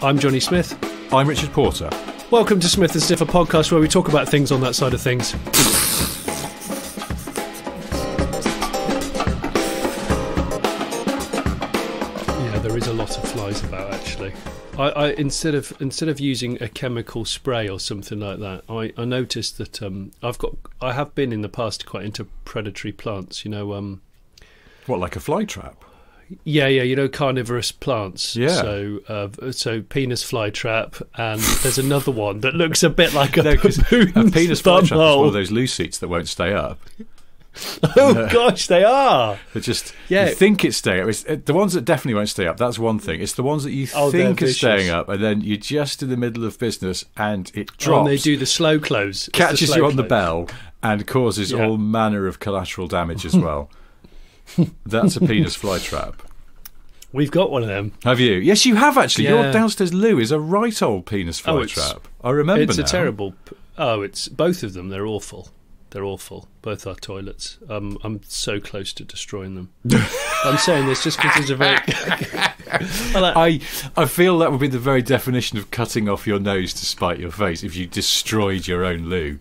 I'm Johnny Smith. I'm Richard Porter. Welcome to Smith and Stiffer podcast, where we talk about things on that side of things. Yeah, there is a lot of flies about, actually. I instead of using a chemical spray or something like that, I noticed that I have been in the past quite into predatory plants. You know, what, like a fly trap? Yeah, you know, carnivorous plants. Yeah. So penis flytrap, and there's another one that looks a bit like a penis flytrap is one of those loose seats that won't stay up. Oh gosh, they are. They're just, you think it's staying up. It's, the ones that definitely won't stay up, that's one thing. It's the ones that you think are staying up, and then you're just in the middle of business and it drops. And they do the slow close. Catches you on the bell and causes all manner of collateral damage as well. That's a penis flytrap. We've got one of them. Have you? Yes, you have actually. Your downstairs loo is a right old penis flytrap. I remember it's now. A terrible... it's both of them. They're awful. They're awful. Both our toilets. I'm so close to destroying them. I'm saying this just because it's a very... I feel that would be the very definition of cutting off your nose to spite your face if you destroyed your own loo.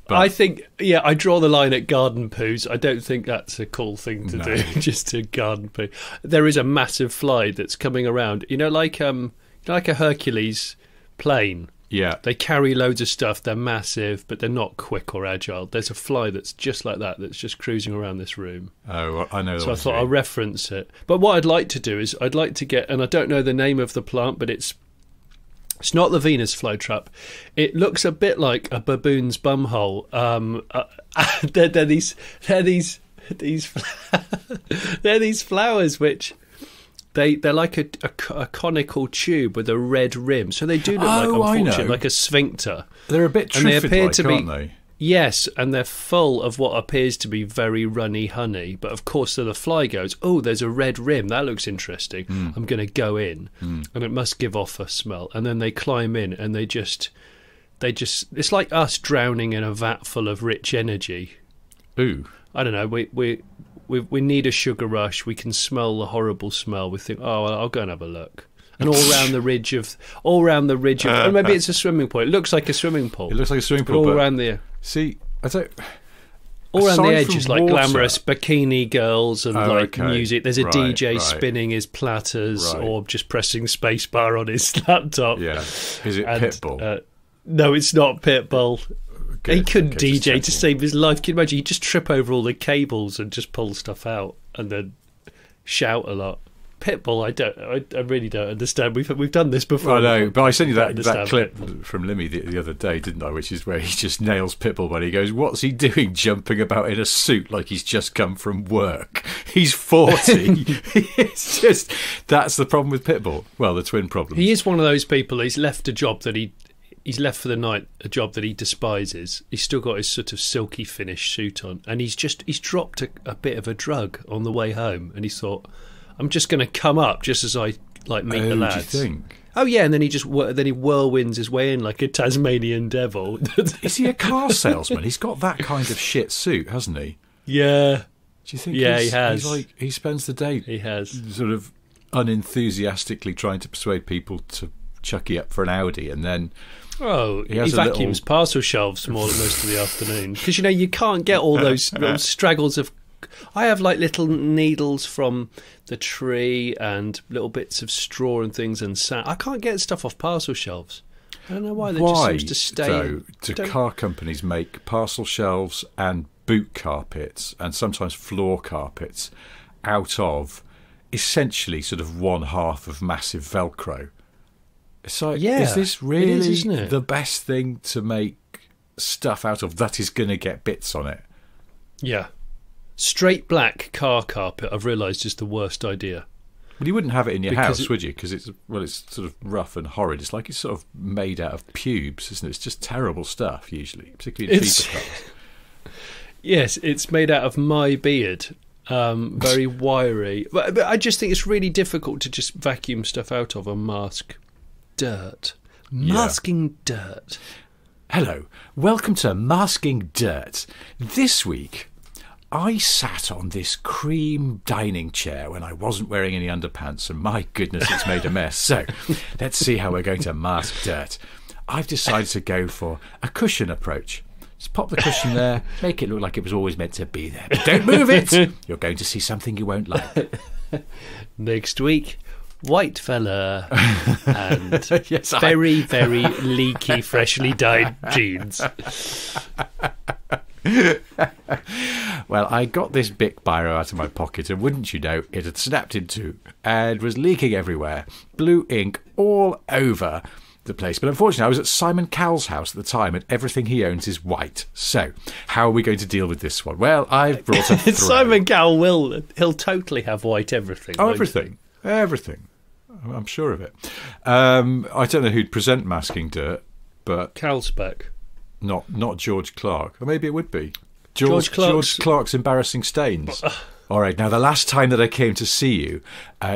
But I think, I draw the line at garden poos. I don't think that's a cool thing to do, just to garden poo. There is a massive fly that's coming around. You know, like a Hercules plane. Yeah. They carry loads of stuff. They're massive, but they're not quick or agile. There's a fly that's just like that, that's just cruising around this room. Oh, I know. So I thought I'll reference it. But what I'd like to do is I'd like to get, and I don't know the name of the plant, but it's not the Venus flytrap. It looks a bit like a baboon's bumhole. They're these flowers which they're like a conical tube with a red rim. So they do look like a sphincter. They're a bit Triffid-like, aren't they? Yes, and they're full of what appears to be very runny honey. But of course, so the fly goes, oh, there's a red rim. That looks interesting. I'm going to go in, and it must give off a smell. And then they climb in, and they just, it's like us drowning in a vat full of rich energy. Ooh. I don't know. We need a sugar rush. We can smell the horrible smell. We think, oh, well, I'll go and have a look. And all around the ridge of, or maybe it's a swimming pool. It looks like a swimming pool. It looks like a swimming pool. All around the. See, I don't. All around the edges, like glamorous bikini girls and music. There's a DJ spinning his platters or just pressing spacebar on his laptop. Yeah, is it Pitbull? No, it's not Pitbull. Good. He couldn't DJ to save his life. Can you imagine? He'd just trip over all the cables and just pull stuff out and then shout a lot. Pitbull, I really don't understand. We've done this before. I know, but I sent you that clip from Limmy the other day, didn't I? Which is where he just nails Pitbull when he goes, "What's he doing, jumping about in a suit like he's just come from work? He's 40." It's just that's the problem with Pitbull. Well, the twin problem. He is one of those people. He's left a job that he's left for the night, a job that he despises. He's still got his sort of silky finish suit on, and he's dropped a bit of a drug on the way home, and he thought, I'm just going to come up just as I meet the lads. Do you think? Oh yeah, and then he whirlwinds his way in like a Tasmanian devil. Is he a car salesman? He's got that kind of shit suit, hasn't he? Yeah. Do you think? Yeah, he has. He's like he spends the day. He has sort of unenthusiastically trying to persuade people to chucky up for an Audi, and then. Oh, he vacuums parcel shelves most of the afternoon because you can't get all those little straggles of. I have like little needles from the tree and little bits of straw and things and sand. I can't get stuff off parcel shelves. I don't know why. They just seems to stay. Though, do car companies make parcel shelves and boot carpets and sometimes floor carpets out of essentially sort of one half of massive Velcro? It's like, is this really isn't it? The best thing to make stuff out of that is going to get bits on it? Yeah. Straight black car carpet, I've realised, is the worst idea. Well, you wouldn't have it in your house, would you? Because it's sort of rough and horrid. It's like it's sort of made out of pubes, isn't it? It's just terrible stuff, usually, particularly in cheaper cars. Yes, it's made out of my beard. Very wiry. But I just think it's really difficult to just vacuum stuff out of and mask dirt. Masking dirt. Hello, welcome to Masking Dirt. This week, I sat on this cream dining chair when I wasn't wearing any underpants, and my goodness, it's made a mess. So let's see how we're going to mask dirt. I've decided to go for a cushion approach. Just pop the cushion there, make it look like it was always meant to be there. But don't move it. You're going to see something you won't like. Next week, white fella and Yes, very, very leaky, freshly dyed jeans. Well, I got this Bic biro out of my pocket, and wouldn't you know, it had snapped in two and was leaking everywhere. Blue ink all over the place. But unfortunately, I was at Simon Cowell's house at the time, and everything he owns is white. So, how are we going to deal with this one? Well, I've brought a throw. Simon Cowell he'll totally have white everything. Oh, everything. Everything. I'm sure of it. I don't know who'd present Masking Dirt, but... Calspec. Not George Clark. Or maybe it would be. George Clark's Embarrassing Stains. All right, now the last time that I came to see you,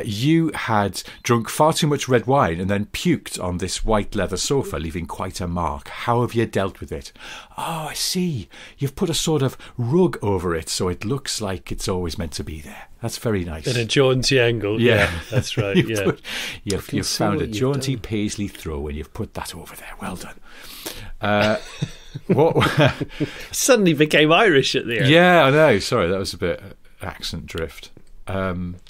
you had drunk far too much red wine and then puked on this white leather sofa, leaving quite a mark. How have you dealt with it? Oh, I see. You've put a sort of rug over it so it looks like it's always meant to be there. That's very nice. In a jaunty angle. Yeah, that's right. You've found a jaunty paisley throw and you've put that over there. Well done. What? Suddenly became Irish at the end. Yeah, I know. Sorry, that was a bit accent drift.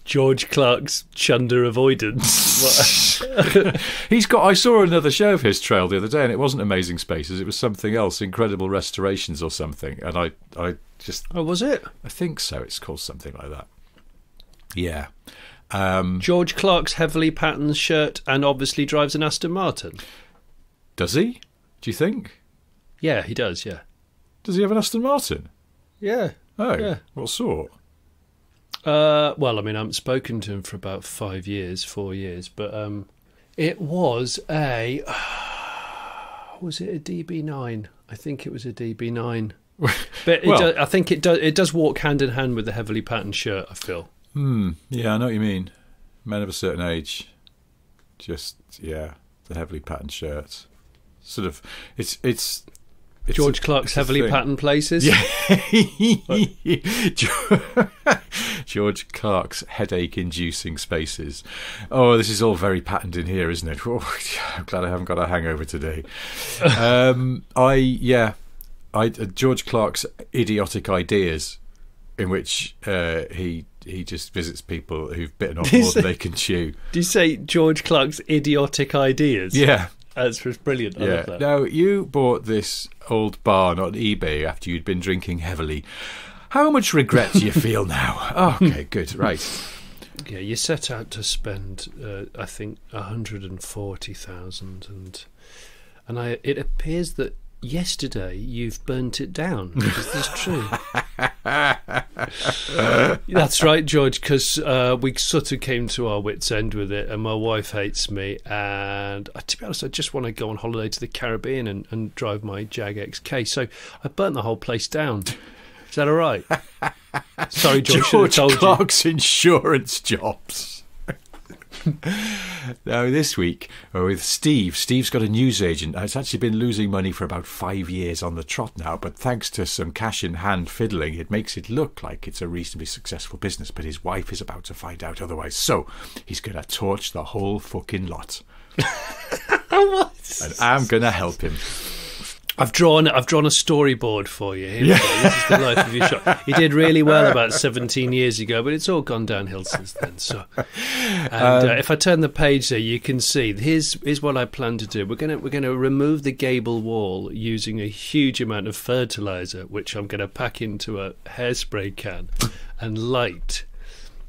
George Clark's chunder avoidance. I saw another show of his trail the other day, and it wasn't Amazing Spaces, it was something else, Incredible Restorations or something, and I just... Oh, was it? I think so, it's called something like that. Yeah. George Clark's heavily patterned shirt, and obviously drives an Aston Martin. Does he? Do you think? Yeah, he does, yeah. Does he have an Aston Martin? Yeah. Oh, yeah. What sort? Well, I mean, I haven't spoken to him for about 4 years, but it was a... was it a DB9? I think it was a DB9. But I think it does walk hand in hand with the heavily patterned shirt, I feel. Yeah, I know what you mean. Men of a certain age. Just, the heavily patterned shirts. Sort of, it's George Clark's heavily patterned places? Yeah. George Clark's headache-inducing spaces. Oh, this is all very patterned in here, isn't it? Oh, I'm glad I haven't got a hangover today. George Clark's idiotic ideas, in which he just visits people who've bitten off more than they can chew. Do you say George Clark's idiotic ideas? Yeah. That's brilliant. I love that. Now, you bought this old barn on eBay after you'd been drinking heavily. How much regret do you feel now? Oh, okay, good, right. Yeah, you set out to spend, I think, 140,000, and it appears that yesterday you've burnt it down. Is this true? That's right, George, because we sort of came to our wits' end with it, and my wife hates me, and to be honest, I just want to go on holiday to the Caribbean and drive my Jag XK, so I burnt the whole place down. Is that all right? Sorry, George Clark's insurance jobs. Now, this week, with Steve. Steve's got a newsagent. It's actually been losing money for about 5 years on the trot now, but thanks to some cash-in-hand fiddling, it makes it look like it's a reasonably successful business, but his wife is about to find out otherwise, so he's going to torch the whole fucking lot. And I'm going to help him. I've drawn a storyboard for you. Here we go. This is the life of your shop. He did really well about 17 years ago, but it's all gone downhill since then. So, and if I turn the page there, you can see. Here's what I plan to do. We're gonna remove the gable wall using a huge amount of fertilizer, which I'm going to pack into a hairspray can and light.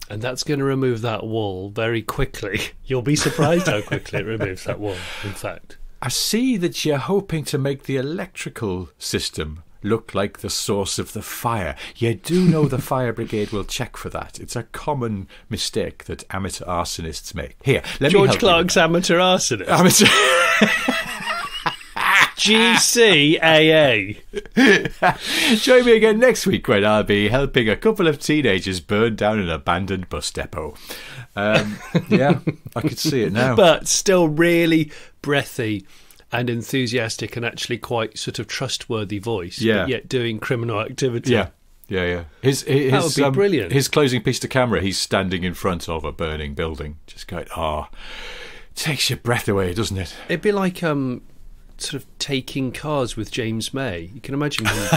And that's going to remove that wall very quickly. You'll be surprised how quickly it removes that wall, in fact. I see that you're hoping to make the electrical system look like the source of the fire. You do know the fire brigade will check for that. It's a common mistake that amateur arsonists make. Here, let me help George Clark's amateur arsonist. GCAA. Join me again next week when I'll be helping a couple of teenagers burn down an abandoned bus depot. Yeah, I could see it now. But still really breathy and enthusiastic and actually quite sort of trustworthy voice, but yet doing criminal activity. Yeah, Yeah. That would be brilliant. His closing piece to camera, he's standing in front of a burning building, just going, takes your breath away, doesn't it? It'd be like sort of taking cars with James May. You can imagine him.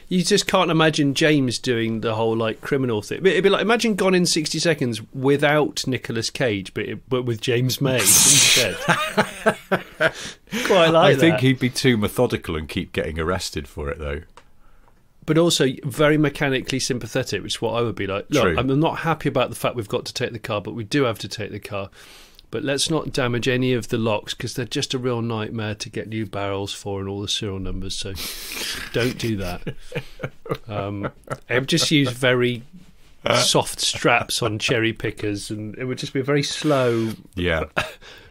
You just can't imagine James doing the whole like criminal thing. It'd be like, imagine Gone in 60 Seconds without Nicolas Cage, but with James May instead. Quite like that. I think he'd be too methodical and keep getting arrested for it, though. But also very mechanically sympathetic, which is what I would be like. Look, True. I'm not happy about the fact we've got to take the car, but we do have to take the car. But let's not damage any of the locks because they're just a real nightmare to get new barrels for and all the serial numbers. So don't do that. I would just use very soft straps on cherry pickers, and it would just be a very slow,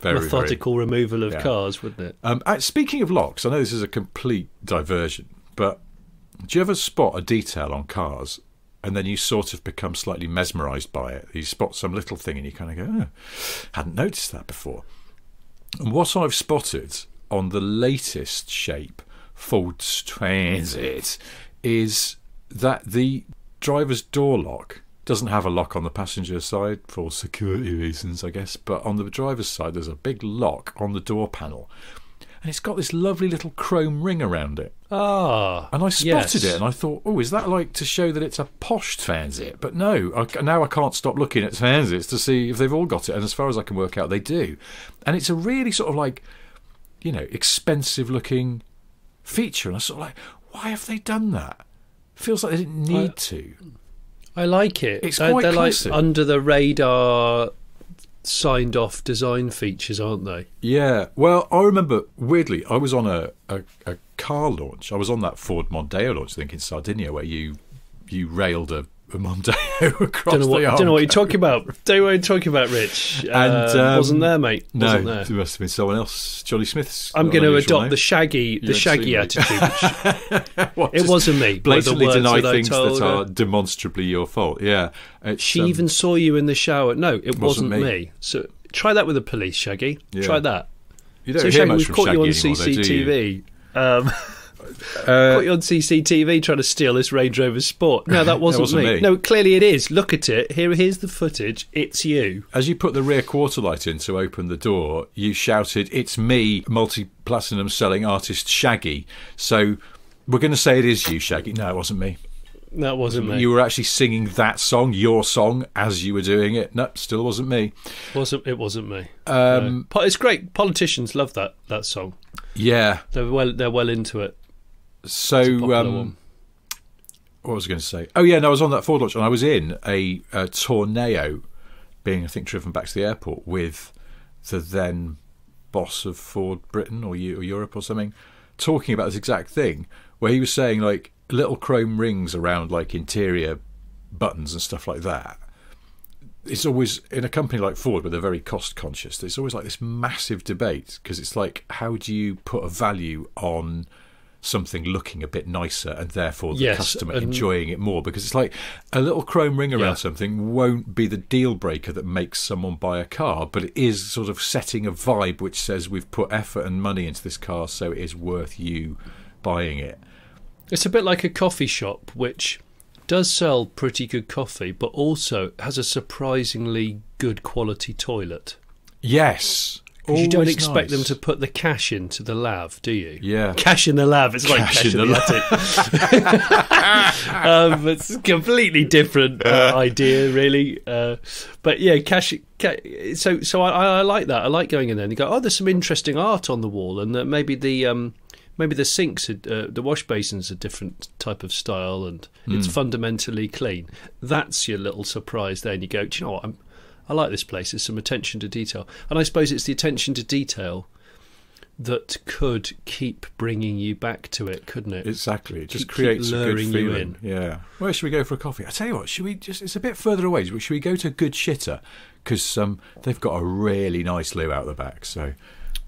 methodical removal of cars, wouldn't it? Speaking of locks, I know this is a complete diversion, but do you ever spot a detail on cars and then you sort of become slightly mesmerised by it? You spot some little thing and you kind of go, hadn't noticed that before. And what I've spotted on the latest shape Ford Transit is that the driver's door lock doesn't have a lock on the passenger side for security reasons, I guess, but on the driver's side there's a big lock on the door panel. And it's got this lovely little chrome ring around it. And I spotted it and I thought, is that like to show that it's a posh transit? But no, now I can't stop looking at transits to see if they've all got it. And as far as I can work out, they do. And it's a really sort of like, expensive looking feature. And I sort of like, why have they done that? Feels like they didn't need to. I like it. It's quite classic. Like under the radar signed off design features, aren't they? Yeah. Well, I remember weirdly, I was on a car launch. I was on that Ford Mondeo launch, I think, in Sardinia, where you railed a Mondeo across the Arc. Don't know what you're talking about. Don't know what you're talking about, Rich. And wasn't there, mate. Wasn't there. It must have been someone else. Johnny Smith's. I'm going to adopt the shaggy attitude. It wasn't me. Blatantly deny things that are demonstrably your fault. Yeah. She even saw you in the shower. No, it wasn't me. So try that with the police, Shaggy. Yeah. Try that. You don't hear much from Shaggy anymore, CCTV. Caught you on CCTV trying to steal this Range Rover Sport. No, that wasn't me. No, clearly it is. Look at it. Here's the footage. It's you. As you put the rear quarter light in to open the door, you shouted, "It's me, multi-platinum selling artist Shaggy." So we're going to say it is you, Shaggy. No, it wasn't me. That wasn't me. You were actually singing that song, your song, as you were doing it. No, still wasn't me. It wasn't me. No. It's great. Politicians love that song. Yeah, they're well into it. So, what was I going to say? Oh yeah, no, I was on that Ford launch and I was in a Tourneo, being I think driven back to the airport with the then boss of Ford Britain or Europe or something, talking about this exact thing, where he was saying like little chrome rings around like interior buttons and stuff like that. It's always, in a company like Ford where they're very cost conscious, there's always like this massive debate because it's like, how do you put a value on something looking a bit nicer and therefore the customer enjoying it more? Because it's like a little chrome ring around something won't be the deal breaker that makes someone buy a car, but it is sort of setting a vibe which says we've put effort and money into this car, so it is worth you buying it. It's a bit like a coffee shop, which does sell pretty good coffee, but also has a surprisingly good quality toilet. Yes. You don't expect them to put the cash into the lav, do you? Yeah. Cash in the lav. It's like cash in the attic. It's a completely different idea, really. But yeah, cash. So I like that. I like going in there and you go, there's some interesting art on the wall, and maybe the sinks, the wash basins, are a different type of style, and it's fundamentally clean. That's your little surprise there, and you go, do you know what? I like this place. There's some attention to detail, and I suppose it's the attention to detail that could keep bringing you back to it, couldn't it? Exactly. It just creates a good feeling. Yeah. Where should we go for a coffee? I tell you what, should we just? It's a bit further away. Should we go to Good Shitter? Because they've got a really nice loo out the back. So.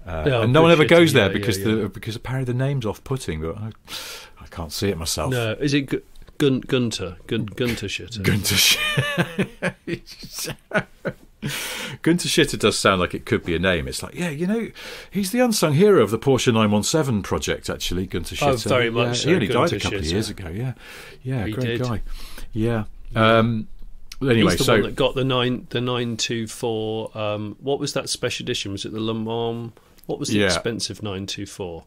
And no one ever goes there because apparently the name's off-putting, but I can't see it myself. No, is it Gunter Shitter? Gunter Shitter. Gunter Schitter does sound like it could be a name. It's like, he's the unsung hero of the Porsche 917 project, actually, Gunter Schitter. Oh, very much so. He only died Gunter a couple of Schitter. years ago, Yeah, He great did. guy. Yeah. Anyway, He's the one that got the 924. What was that special edition? Was it the Le Mans? What was the expensive 924?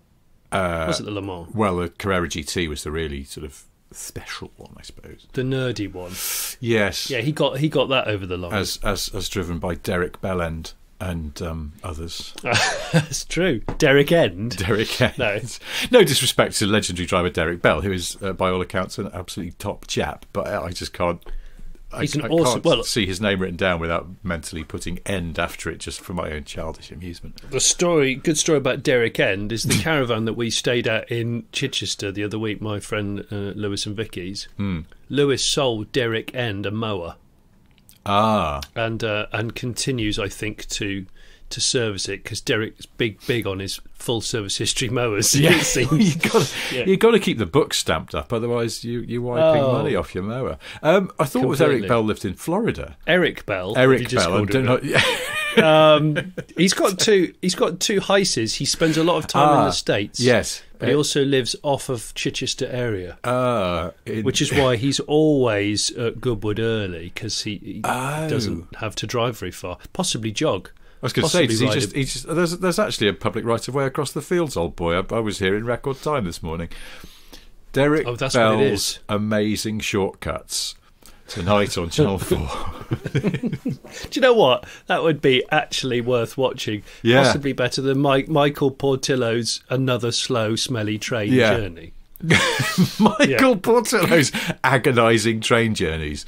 Was it the Le Mans? Well, the Carrera GT was the really sort of special one, I suppose. The nerdy one. Yes. Yeah, he got that over the line. As driven by Derek Bellend and others. That's true. Derek End. Derek End. No disrespect to legendary driver Derek Bell, who is, by all accounts, an absolutely top chap, but I just can't. I can't see his name written down without mentally putting "end" after it, just for my own childish amusement. Good story about Derek End is the caravan that we stayed at in Chichester the other week. My friend Lewis and Vicky's. Lewis sold Derek End a mower. And continues, I think, to service it because Derek's big on his full service history mowers. Yeah, you've got to keep the book stamped up, otherwise you're wiping money off your mower. I thought it was Eric Bell lived in Florida. Eric Bell. He's got two heises. He spends a lot of time in the States. Yes. But he also lives off of Chichester area, which is why he's always at Goodwood early, because he doesn't have to drive very far, possibly jog. I was going to say, there's actually a public right-of-way across the fields, old boy. I was here in record time this morning. Derek Bell's Amazing Shortcuts, tonight on Channel 4. Do you know what? That would be actually worth watching. Yeah. Possibly better than Michael Portillo's Another Slow, Smelly Train Journey. Michael Portillo's agonising train journeys.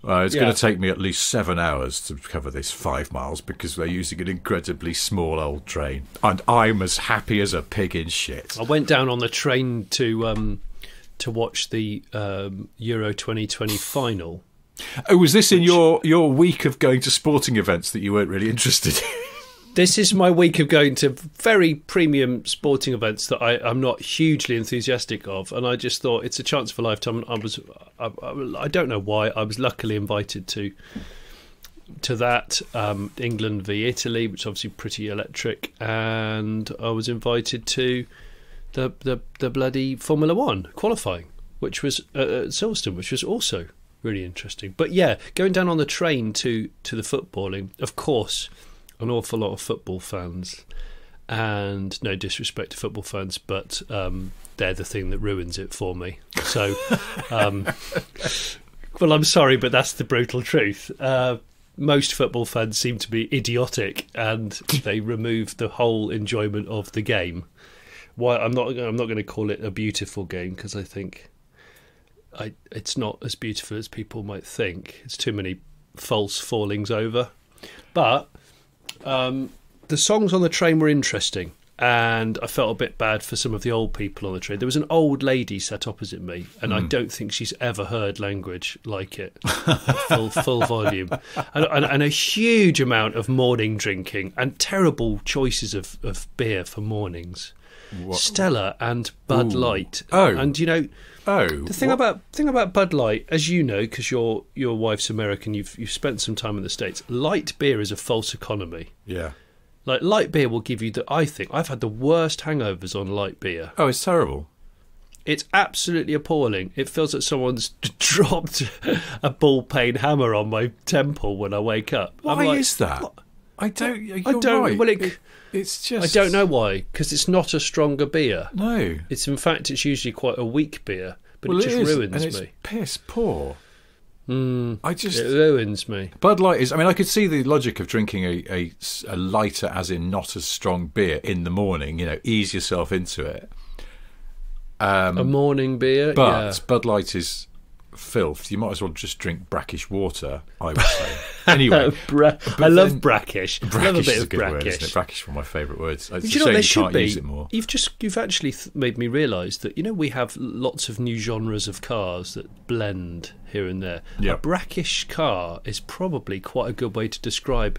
It's going to take me at least 7 hours to cover this 5 miles because they're using an incredibly small old train. And I'm as happy as a pig in shit. I went down on the train to watch the Euro 2020 final. Oh, was this in your week of going to sporting events that you weren't really interested in? This is my week of going to very premium sporting events that I'm not hugely enthusiastic of, and I just thought it's a chance of a lifetime. I don't know why. I was luckily invited to that England v Italy, which is obviously pretty electric, and I was invited to the bloody Formula One qualifying, which was at Silverstone, which was also really interesting. But yeah, going down on the train to the footballing, of course. An awful lot of football fans, and no disrespect to football fans, but they're the thing that ruins it for me. So, well, I'm sorry, but that's the brutal truth. Most football fans seem to be idiotic, and they remove the whole enjoyment of the game. Why? I'm not going to call it a beautiful game, because I think it's not as beautiful as people might think. It's too many false fallings over, but. The songs on the train were interesting, and I felt a bit bad for some of the old people on the train. There was an old lady sat opposite me, and I don't think she's ever heard language like it, full volume, and a huge amount of morning drinking and terrible choices of beer for mornings. What? Stella and Bud Light. And you know. The thing about Bud Light, as you know, because your wife's American, you've spent some time in the States. Light beer is a false economy. Yeah, like light beer will give you I think I've had the worst hangovers on light beer. Oh, it's terrible. It's absolutely appalling. It feels like someone's dropped a ball-peen hammer on my temple when I wake up. Why is that? What? I don't. Right. Well, it's just. I don't know why, because it's not a stronger beer. No, it's it's usually quite a weak beer, but it just ruins me. It's piss poor. It ruins me. Bud Light is. I mean, I could see the logic of drinking a lighter, as in not as strong beer in the morning. You know, ease yourself into it. A morning beer, but Bud Light is filth. You might as well just drink brackish water, I would say. Anyway, I love brackish. I love a bit of brackish. Word, isn't it? Brackish is one of my favourite words. But you know, there should be. Use it more. You've actually made me realise that we have lots of new genres of cars that blend here and there. Yep. A brackish car is probably quite a good way to describe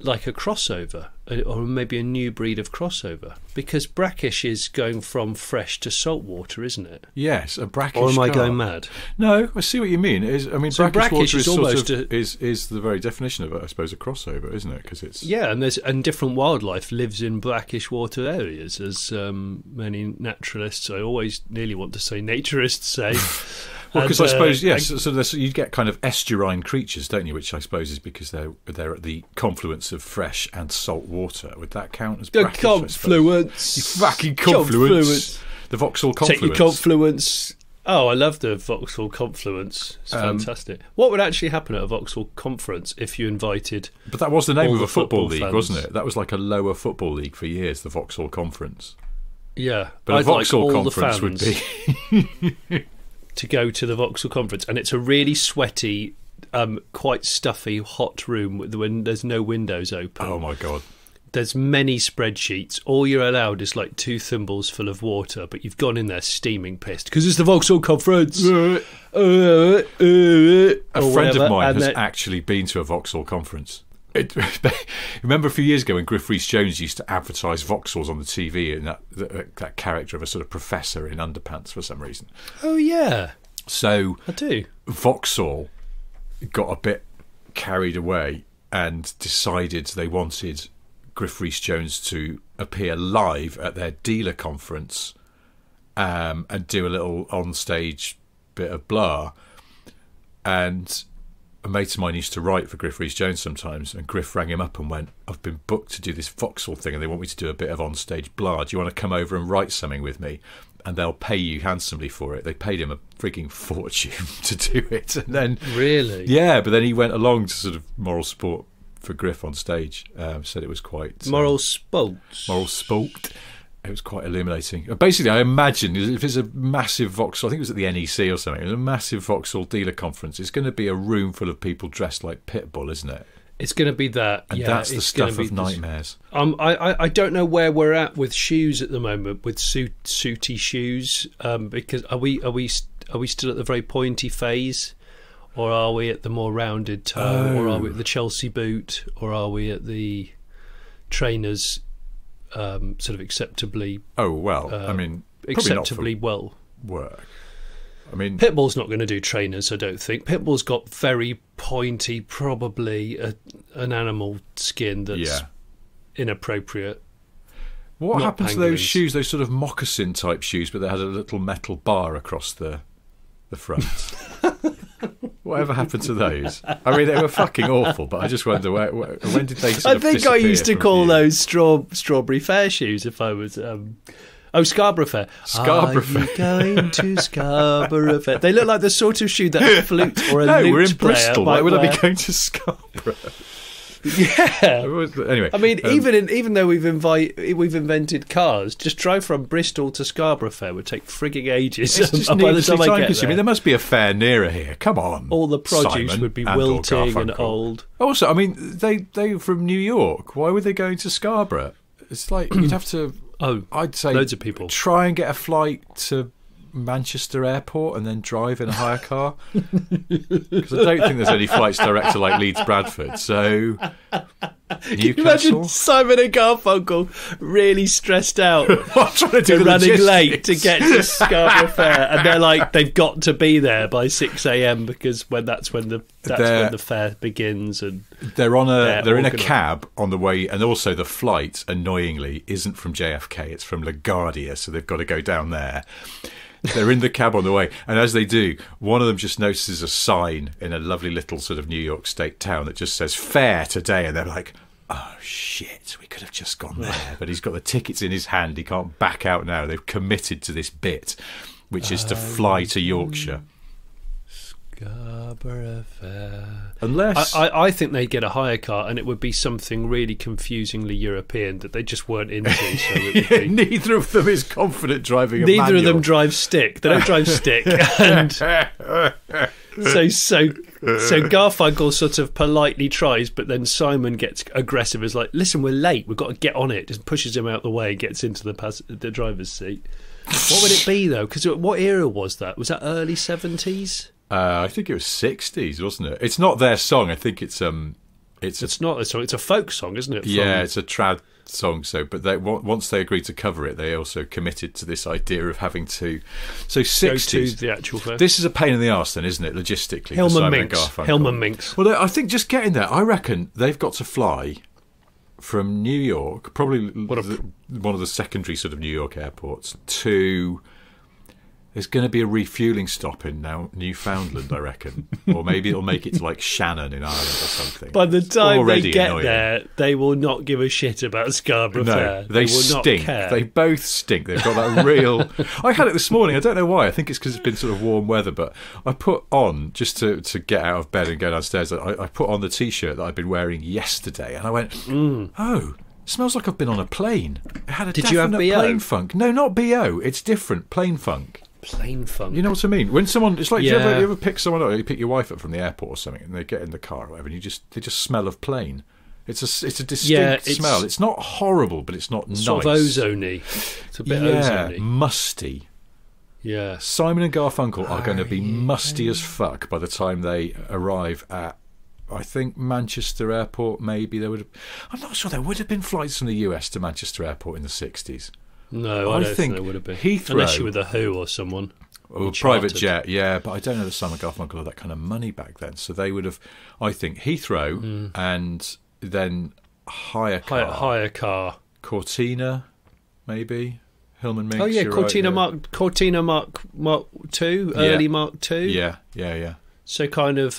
like a crossover, or maybe a new breed of crossover, because brackish is going from fresh to saltwater, isn't it? Yes, a brackish. Or am I carp. going mad? No, I see what you mean. So brackish water is almost is the very definition of, I suppose, a crossover, isn't it? Because it's and different wildlife lives in brackish water areas, as many naturalists, I always nearly want to say naturists, say. Well, because I suppose, yes, so you get kind of estuarine creatures, don't you? Which I suppose is because they're at the confluence of fresh and salt water. Would that count as brackish? Confluence. You fucking confluence. The Vauxhall confluence. Take your confluence. Oh, I love the Vauxhall confluence. It's fantastic. What would actually happen at a Vauxhall conference if you invited? But that was the name of a football league, fans? wasn't it? That was like a lower football league for years, the Vauxhall Conference. Yeah, but a Vauxhall conference would be. To go to the Vauxhall conference, and it's a really sweaty, quite stuffy, hot room when there's no windows open. Oh my god! There's many spreadsheets. All you're allowed is like 2 thimbles full of water, but you've gone in there steaming pissed because it's the Vauxhall conference. A friend of mine has actually been to a Vauxhall conference. Remember a few years ago when Griff Rhys-Jones used to advertise Vauxhalls on the TV, and that character of a sort of professor in underpants for some reason. Oh yeah, so I do. Vauxhall got a bit carried away and decided they wanted Griff Rhys-Jones to appear live at their dealer conference and do a little on-stage bit of blah. And a mate of mine used to write for Griff Rhys-Jones sometimes, and Griff rang him up and went, I've been booked to do this Vauxhall thing and they want me to do a bit of on-stage blah. Do you want to come over and write something with me? And they'll pay you handsomely for it. They paid him a freaking fortune to do it. And then, really? Yeah, but then he went along to sort of moral support for Griff on stage. Said it was quite... moral sport. Moral sport. It was quite illuminating. Basically, I imagine if it's a massive Vauxhall, I think it was at the NEC or something, it was a massive Vauxhall dealer conference, it's going to be a room full of people dressed like Pitbull, isn't it? It's going to be that. And that's the stuff of nightmares. I don't know where we're at with shoes at the moment, with sooty shoes, because are we still at the very pointy phase? Or are we at the more rounded toe? Or are we at the Chelsea boot? Or are we at the trainers... sort of acceptably. Oh well, I mean, acceptably well work. I mean, Pitbull's not going to do trainers. I don't think Pitbull's got very pointy, probably an animal skin that's inappropriate. What happened to those shoes? Those sort of moccasin type shoes, but they had a little metal bar across the front. Whatever happened to those? I mean, they were fucking awful, but I just wonder when did they sort of I think I used to call those strawberry fair shoes if I was... Scarborough Fair. Scarborough Fair. Are you going to Scarborough Fair? They look like the sort of shoe that a flute or a lute we're in player Bristol. Why would I be going to Scarborough? Yeah. Anyway, I mean, even though we've invented cars, just drive from Bristol to Scarborough Fair would take frigging ages. It's just by the time I get there. There must be a fair nearer here. Come on, all the produce Simon would be wilting and old. Also, I mean, they from New York. Why were they going to Scarborough? It's like you'd have to. I'd say loads of people try and get a flight to Manchester Airport and then drive in a hire car, because I don't think there's any flights direct to like Leeds Bradford. So can you imagine Simon and Garfunkel really stressed out? I'm trying to do they're running logistics. late to get to Scarborough Fair, and they're like they've got to be there by 6 a.m. because that's when the fair begins, and they're in a cab on the way, and also the flight annoyingly isn't from JFK, it's from LaGuardia, so they've got to go down there. They're in the cab on the way, and as they do, one of them just notices a sign in a lovely little sort of New York State town that just says fair today, and they're like, oh shit, we could have just gone there. But he's got the tickets in his hand, he can't back out now. They've committed to this bit, which is to fly to Yorkshire. Scarborough Fair. Unless I think they'd get a hire car, and it would be something really confusingly European that they just weren't into. So it would be... Neither of them is confident driving a Neither manual. of them drive stick. They don't drive stick. And so Garfunkel sort of politely tries, but then Simon gets aggressive. Is like, listen, we're late. We've got to get on it. Just pushes him out the way, gets into the driver's seat. What would it be though? Because what era was that? Was that early 70s? I think it was 60s, wasn't it? It's not their song. I think it's It's not a song. It's a folk song, isn't it? Yeah, it's a trad song. So, but once they agreed to cover it, they also committed to this idea of having to. So 60s. Go to the actual film. This is a pain in the arse, then, isn't it? Logistically, Hillman Minks. Well, I think just getting there, I reckon they've got to fly from New York, probably one of the secondary sort of New York airports, to. There's going to be a refuelling stop in Newfoundland, I reckon. Or maybe it'll make it to like Shannon in Ireland or something. By the time they get there, they will not give a shit about Scarborough Fair. They will stink. Not care. They both stink. They've got that real... I had it this morning. I don't know why. I think it's because it's been sort of warm weather. But I put on, just to get out of bed and go downstairs, I put on the T-shirt that I'd been wearing yesterday. And I went, oh... Smells like I've been on a plane. It had a Did you have BO? Plane funk. No, not BO. It's different. Plane funk. Plane funk. You know what I mean? When someone, it's like, do you ever pick someone up, you pick your wife up from the airport or something, and they get in the car or whatever, and they just smell of plane. It's a distinct smell. It's not horrible, but it's not nice. Sort of ozone-y. It's a bit ozone-y. Musty. Yeah. Simon and Garfunkel are going to be musty as fuck by the time they arrive at, I think, Manchester Airport. Maybe I'm not sure there would have been flights from the US to Manchester Airport in the 60s. No, I don't think there would have been. Heathrow, unless you were the Who or someone. Or a private jet, yeah. But I don't know that Simon Garfunkel had that kind of money back then. So they would have, I think, Heathrow and then hire car. Cortina, maybe. Hillman Minks. Oh, yeah, Cortina, right, Cortina Mark II, early Mark II. Yeah. So kind of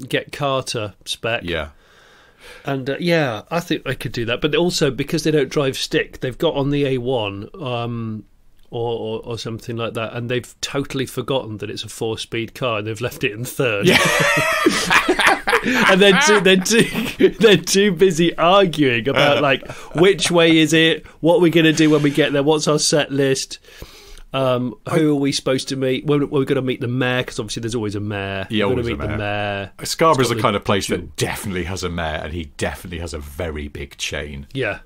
get Carter spec. Yeah. And I think they could do that. But also, because they don't drive stick, they've got on the A1 or something like that, and they've totally forgotten that it's a 4-speed car, and they've left it in third. Yeah. And they're too busy arguing about like which way is it, what we're going to do when we get there, what's our set list. Who are we supposed to meet? We're going to meet the mayor, because obviously there's always a mayor. Yeah, we're going to meet the mayor. Scarborough's the kind of place that definitely has a mayor, and he definitely has a very big chain. Yeah,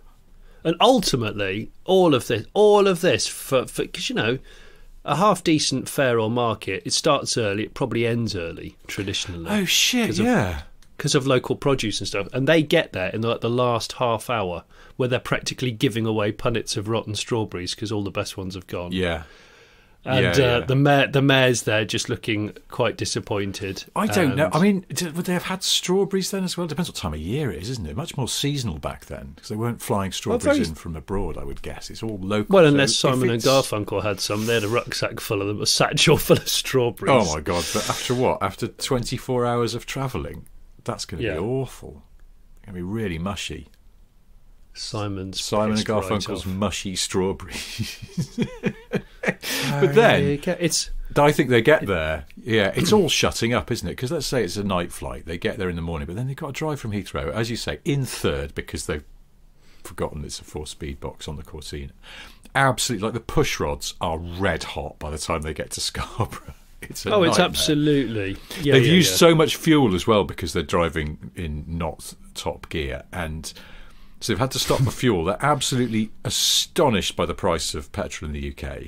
and ultimately, all of this for because a half decent fair or market, it starts early, it probably ends early traditionally. Oh shit! Because of local produce and stuff, and they get there in the last half hour, where they're practically giving away punnets of rotten strawberries because all the best ones have gone. Yeah. And the mayor's there just looking quite disappointed. I don't know. I mean, would they have had strawberries then as well? Depends what time of year it is, isn't it? Much more seasonal back then, because they weren't flying strawberries in from abroad, I would guess. It's all local. Well, unless Simon and Garfunkel had some. They had a rucksack full of them, a satchel full of strawberries. Oh, my God. But after what? After 24 hours of travelling? That's going to be awful. It's going to be really mushy. Simon and Garfunkel's mushy strawberries. But then, I think they get there. Yeah, it's all shutting up, isn't it? Because let's say it's a night flight. They get there in the morning, but then they've got to drive from Heathrow, as you say, in third, because they've forgotten it's a 4-speed box on the Cortina. Absolutely, like the push rods are red hot by the time they get to Scarborough. It's absolutely. Yeah, they've used so much fuel as well because they're driving in not top gear, and so they've had to stop for fuel. They're absolutely astonished by the price of petrol in the UK.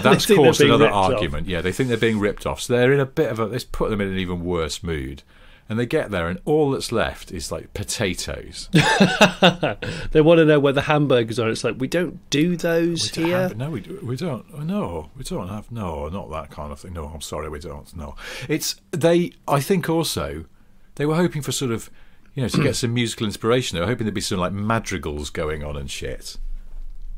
That's caused another argument. Yeah, they think they're being ripped off. So they're in a bit of let's put them in an even worse mood. And they get there, and all that's left is like potatoes. They want to know where the hamburgers are. It's like, we don't do those here. No, we don't. No, we don't have. No, not that kind of thing. No, I'm sorry, we don't. No, it's they. I think also they were hoping for sort of, to get some musical inspiration. They were hoping there'd be some like madrigals going on and shit.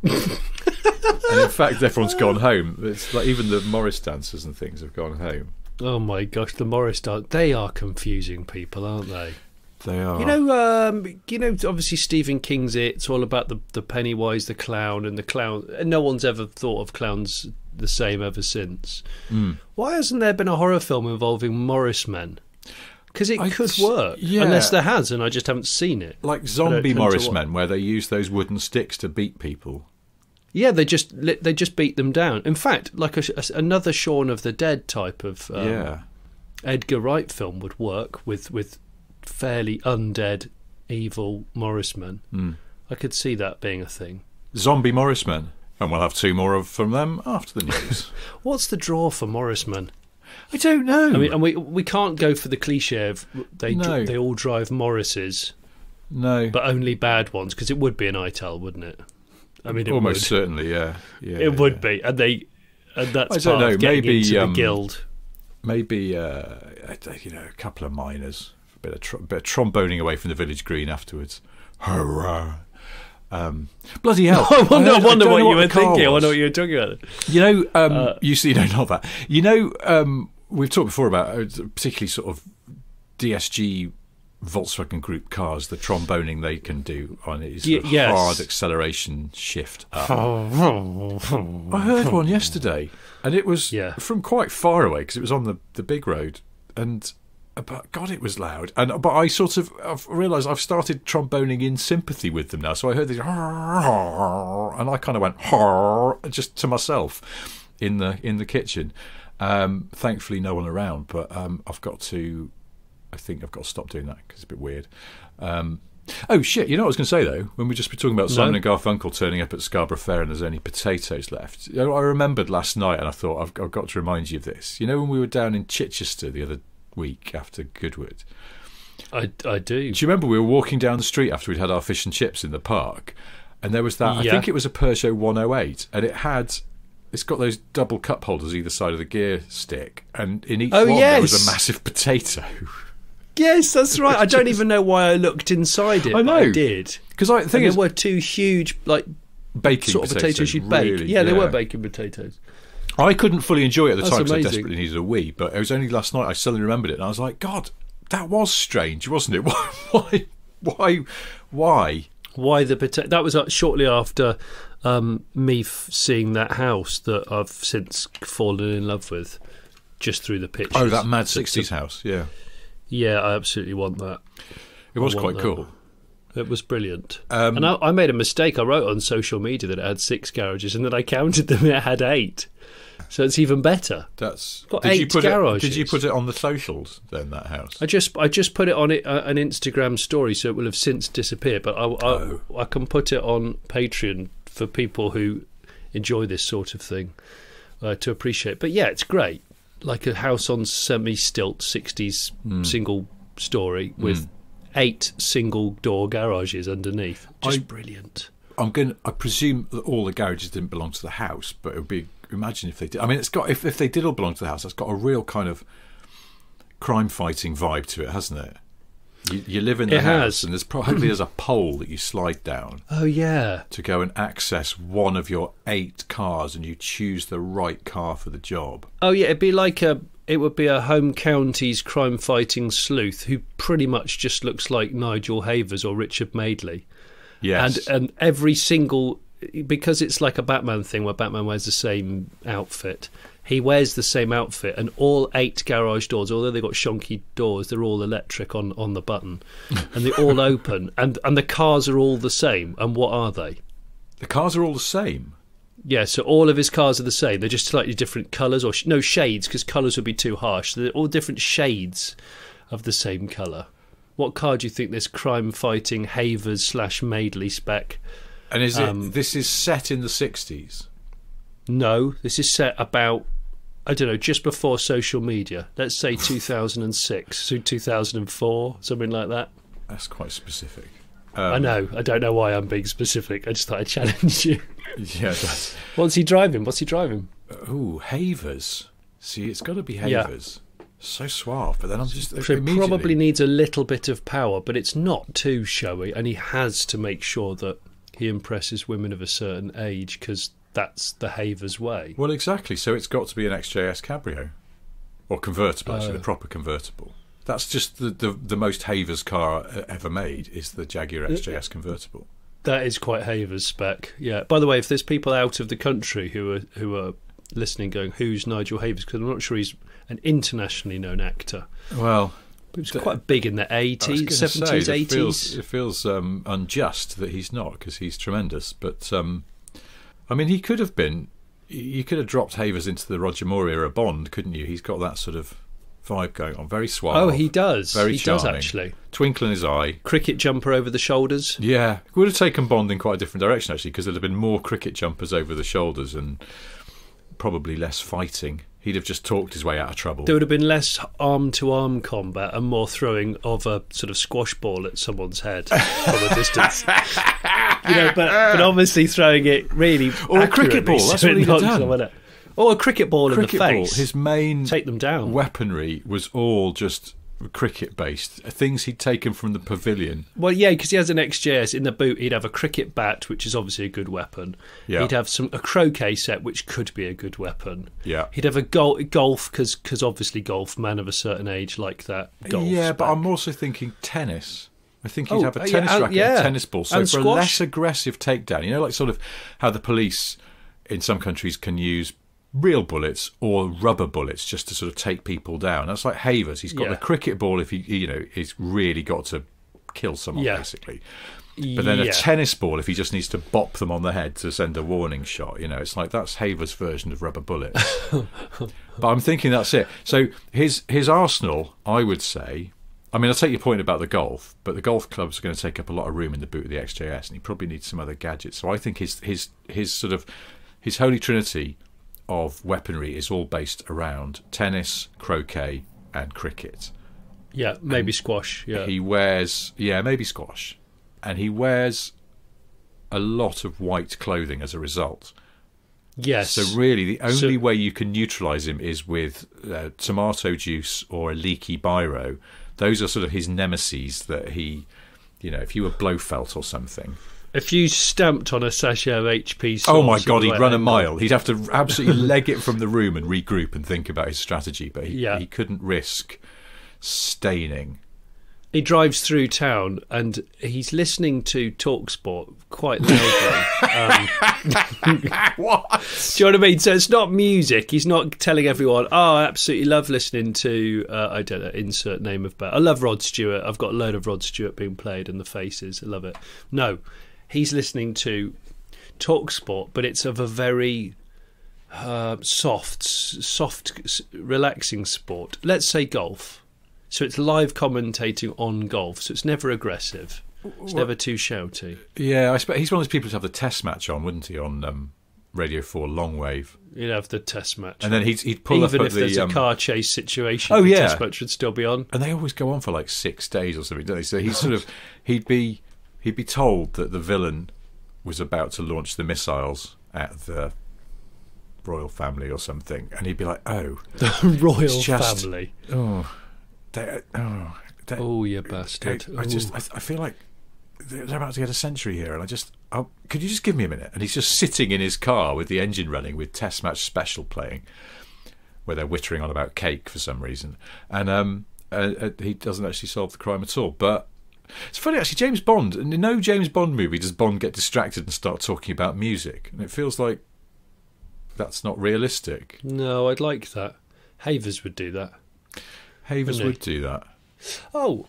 And in fact, everyone's gone home. It's like even the Morris dancers and things have gone home. Oh my gosh, the Morris dance. They are confusing people, aren't they? They are. Obviously Stephen King's It's all about the Pennywise, the clown, and the clown. And no one's ever thought of clowns the same ever since. Why hasn't there been a horror film involving Morris men? Because it could work, unless there has, and I just haven't seen it. Like zombie Morris men, where they use those wooden sticks to beat people. Yeah, they just beat them down. In fact, like another Shaun of the Dead type of Edgar Wright film would work with fairly undead, evil Morrismen. I could see that being a thing. Zombie Morrismen. And we'll have 2 more from them after the news. What's the draw for Morrismen? I don't know. I mean, and we can't go for the cliche of they all drive Morrises. No. But only bad ones, because it would be an ITAL, wouldn't it? I mean, almost certainly, yeah. It would be. And that's part of getting into the guild. Maybe, a couple of minors. A bit of tromboning away from the village green afterwards. Hurrah. Bloody hell. I wonder what you were thinking. I wonder what you were talking about. Not that. We've talked before about particularly sort of DSG Volkswagen Group cars, the tromboning they can do on it is hard acceleration shift up. I heard one yesterday, and it was from quite far away because it was on the big road, and but God, it was loud. But I've realised I've started tromboning in sympathy with them now. So I heard this, and I kind of went just to myself in the kitchen. Thankfully, no one around, but I think I've got to stop doing that because it's a bit weird. Oh shit! You know what I was going to say though? When we just been talking about Simon and Garfunkel turning up at Scarborough Fair and there's only potatoes left. I remembered last night and I thought I've got to remind you of this. You know when we were down in Chichester the other week after Goodwood? I do. Do you remember we were walking down the street after we'd had our fish and chips in the park, and there was that? I think it was a Peugeot 108, and it's got those double cup holders either side of the gear stick, and in each one there was a massive potato. Yes, that's right. I don't even know why I looked inside it. I know. But I did. Because there were two huge, baking sort of potatoes you'd bake. Really, yeah, they were baking potatoes. I couldn't fully enjoy it at the time because I desperately needed a wee, but it was only last night I suddenly remembered it, and I was like, God, that was strange, wasn't it? Why? Why the potato? That was shortly after me seeing that house that I've since fallen in love with, just through the pictures. Oh, that mad 60s house, yeah. Yeah, I absolutely want that. It was quite cool. It was brilliant. And I made a mistake. I wrote on social media that it had 6 garages, and then I counted them and it had 8. So it's even better. That's got 8 garages. Did you put it on the socials then, that house? I just put it on an Instagram story, so it will have since disappeared. But I can put it on Patreon for people who enjoy this sort of thing to appreciate. But yeah, it's great. Like a house on semi-stilt 60s single story with 8 single door garages underneath. Just brilliant. I presume that all the garages didn't belong to the house, but it would be, imagine if they did. I mean, it's got if they did all belong to the house, that's got a real kind of crime fighting vibe to it, hasn't it? You live in the house, and there's a pole that you slide down. Oh yeah, to go and access one of your 8 cars, and you choose the right car for the job. Oh yeah, it would be a home counties crime fighting sleuth who pretty much just looks like Nigel Havers or Richard Madeley. Yes, and every single, because it's like a Batman thing where Batman wears the same outfit. He wears the same outfit, and all 8 garage doors, although they've got shonky doors, they're all electric on the button, and they all open, and the cars are all the same. And what are they? The cars are all the same? Yeah, so all of his cars are the same. They're just slightly different colours, or no shades, because colours would be too harsh. So they're all different shades of the same colour. What car do you think this crime-fighting Havers / Madeley spec? And this is set in the 60s? No, this is set about, I don't know, just before social media. Let's say 2006, so 2004, something like that. That's quite specific. I know. I don't know why I'm being specific. I just thought I'd challenge you. Yeah, that's... What's he driving? Oh, Havers. See, it's got to be Havers. Yeah. So suave, but then I'm just... So it probably needs a little bit of power, but it's not too showy, and he has to make sure that he impresses women of a certain age, because that's the Havers way. Well, exactly. So it's got to be an XJS Cabrio. Or convertible, actually, the proper convertible. That's just the most Havers car ever made, is the Jaguar XJS convertible. That is quite Havers spec, yeah. By the way, if there's people out of the country who are listening going, who's Nigel Havers? Because I'm not sure he's an internationally known actor. Well... He was quite big in the 80s, 70s, 80s. It feels unjust that he's not, because he's tremendous. But, I mean, he could have been... You could have dropped Havers into the Roger Moore era Bond, couldn't you? He's got that sort of vibe going on. Very suave. Oh, he does. Very charming. He does, actually. Twinkle in his eye. Cricket jumper over the shoulders. Yeah. It would have taken Bond in quite a different direction, actually, because there'd have been more cricket jumpers over the shoulders and probably less fighting. he'd have just talked his way out of trouble. There would have been less arm-to-arm combat and more throwing of a sort of squash ball at someone's head from a distance. But obviously throwing it really or a cricket ball. That's what he'd have done. Or a cricket ball in the face. His main take them down. Weaponry was all just cricket-based, things he'd taken from the pavilion. Well, yeah, because he has an XJS in the boot. He'd have a cricket bat, which is obviously a good weapon. Yeah. He'd have a croquet set, which could be a good weapon. Yeah. He'd have a golf, because obviously golf, man of a certain age like that. Golf but I'm also thinking tennis. I think he'd have a tennis racket and a tennis ball. So and for squash. A less aggressive takedown, like sort of how the police in some countries can use real bullets or rubber bullets just to sort of take people down. That's like Havers. He's got the cricket ball if he's really got to kill someone, basically. But then a tennis ball if he just needs to bop them on the head to send a warning shot. It's like that's Havers' version of rubber bullets. But I'm thinking that's it. So his arsenal, I would say. I mean, I'll take your point about the golf, but the golf clubs are going to take up a lot of room in the boot of the XJS, and he probably needs some other gadgets. So I think his sort of his holy trinity of weaponry is all based around tennis, croquet, and cricket. Yeah, maybe squash. Yeah, he wears maybe squash, and he wears a lot of white clothing as a result. Yes. So really, the only way you can neutralise him is with tomato juice or a leaky biro. Those are sort of his nemeses that he, if you were Blofeld or something. If you stamped on a sachet of HP sauce... Oh my God, he'd run a mile. He'd have to absolutely leg it from the room and regroup and think about his strategy, but he couldn't risk staining. He drives through town and he's listening to TalkSport quite loudly. What? Do you know what I mean? So it's not music. He's not telling everyone, I absolutely love listening to, I don't know, insert name of band. I love Rod Stewart. I've got a load of Rod Stewart being played and the Faces. I love it. No, he's listening to TalkSport, but it's of a very soft, relaxing sport. Let's say golf. So it's live commentating on golf, so it's never aggressive. It's never too shouty. Yeah, I suppose he's one of those people who'd have the test match on, wouldn't he, on Radio 4 long wave. You'd have the test match. And then he'd pull up at the... Even if there's a car chase situation, the test match would still be on. And they always go on for like 6 days or something, don't they? So he's sort of... He'd be told that the villain was about to launch the missiles at the royal family or something, and he'd be like, oh... The royal family. Oh, you bastard. I feel like they're about to get a century here, and could you just give me a minute? And he's just sitting in his car with the engine running with Test Match Special playing, where they're whittering on about cake for some reason, and he doesn't actually solve the crime at all. But it's funny, actually, James Bond, in no James Bond movie does Bond get distracted and start talking about music, and it feels like that's not realistic. No, I'd like that. Havers would do that. Havers would do that. Oh,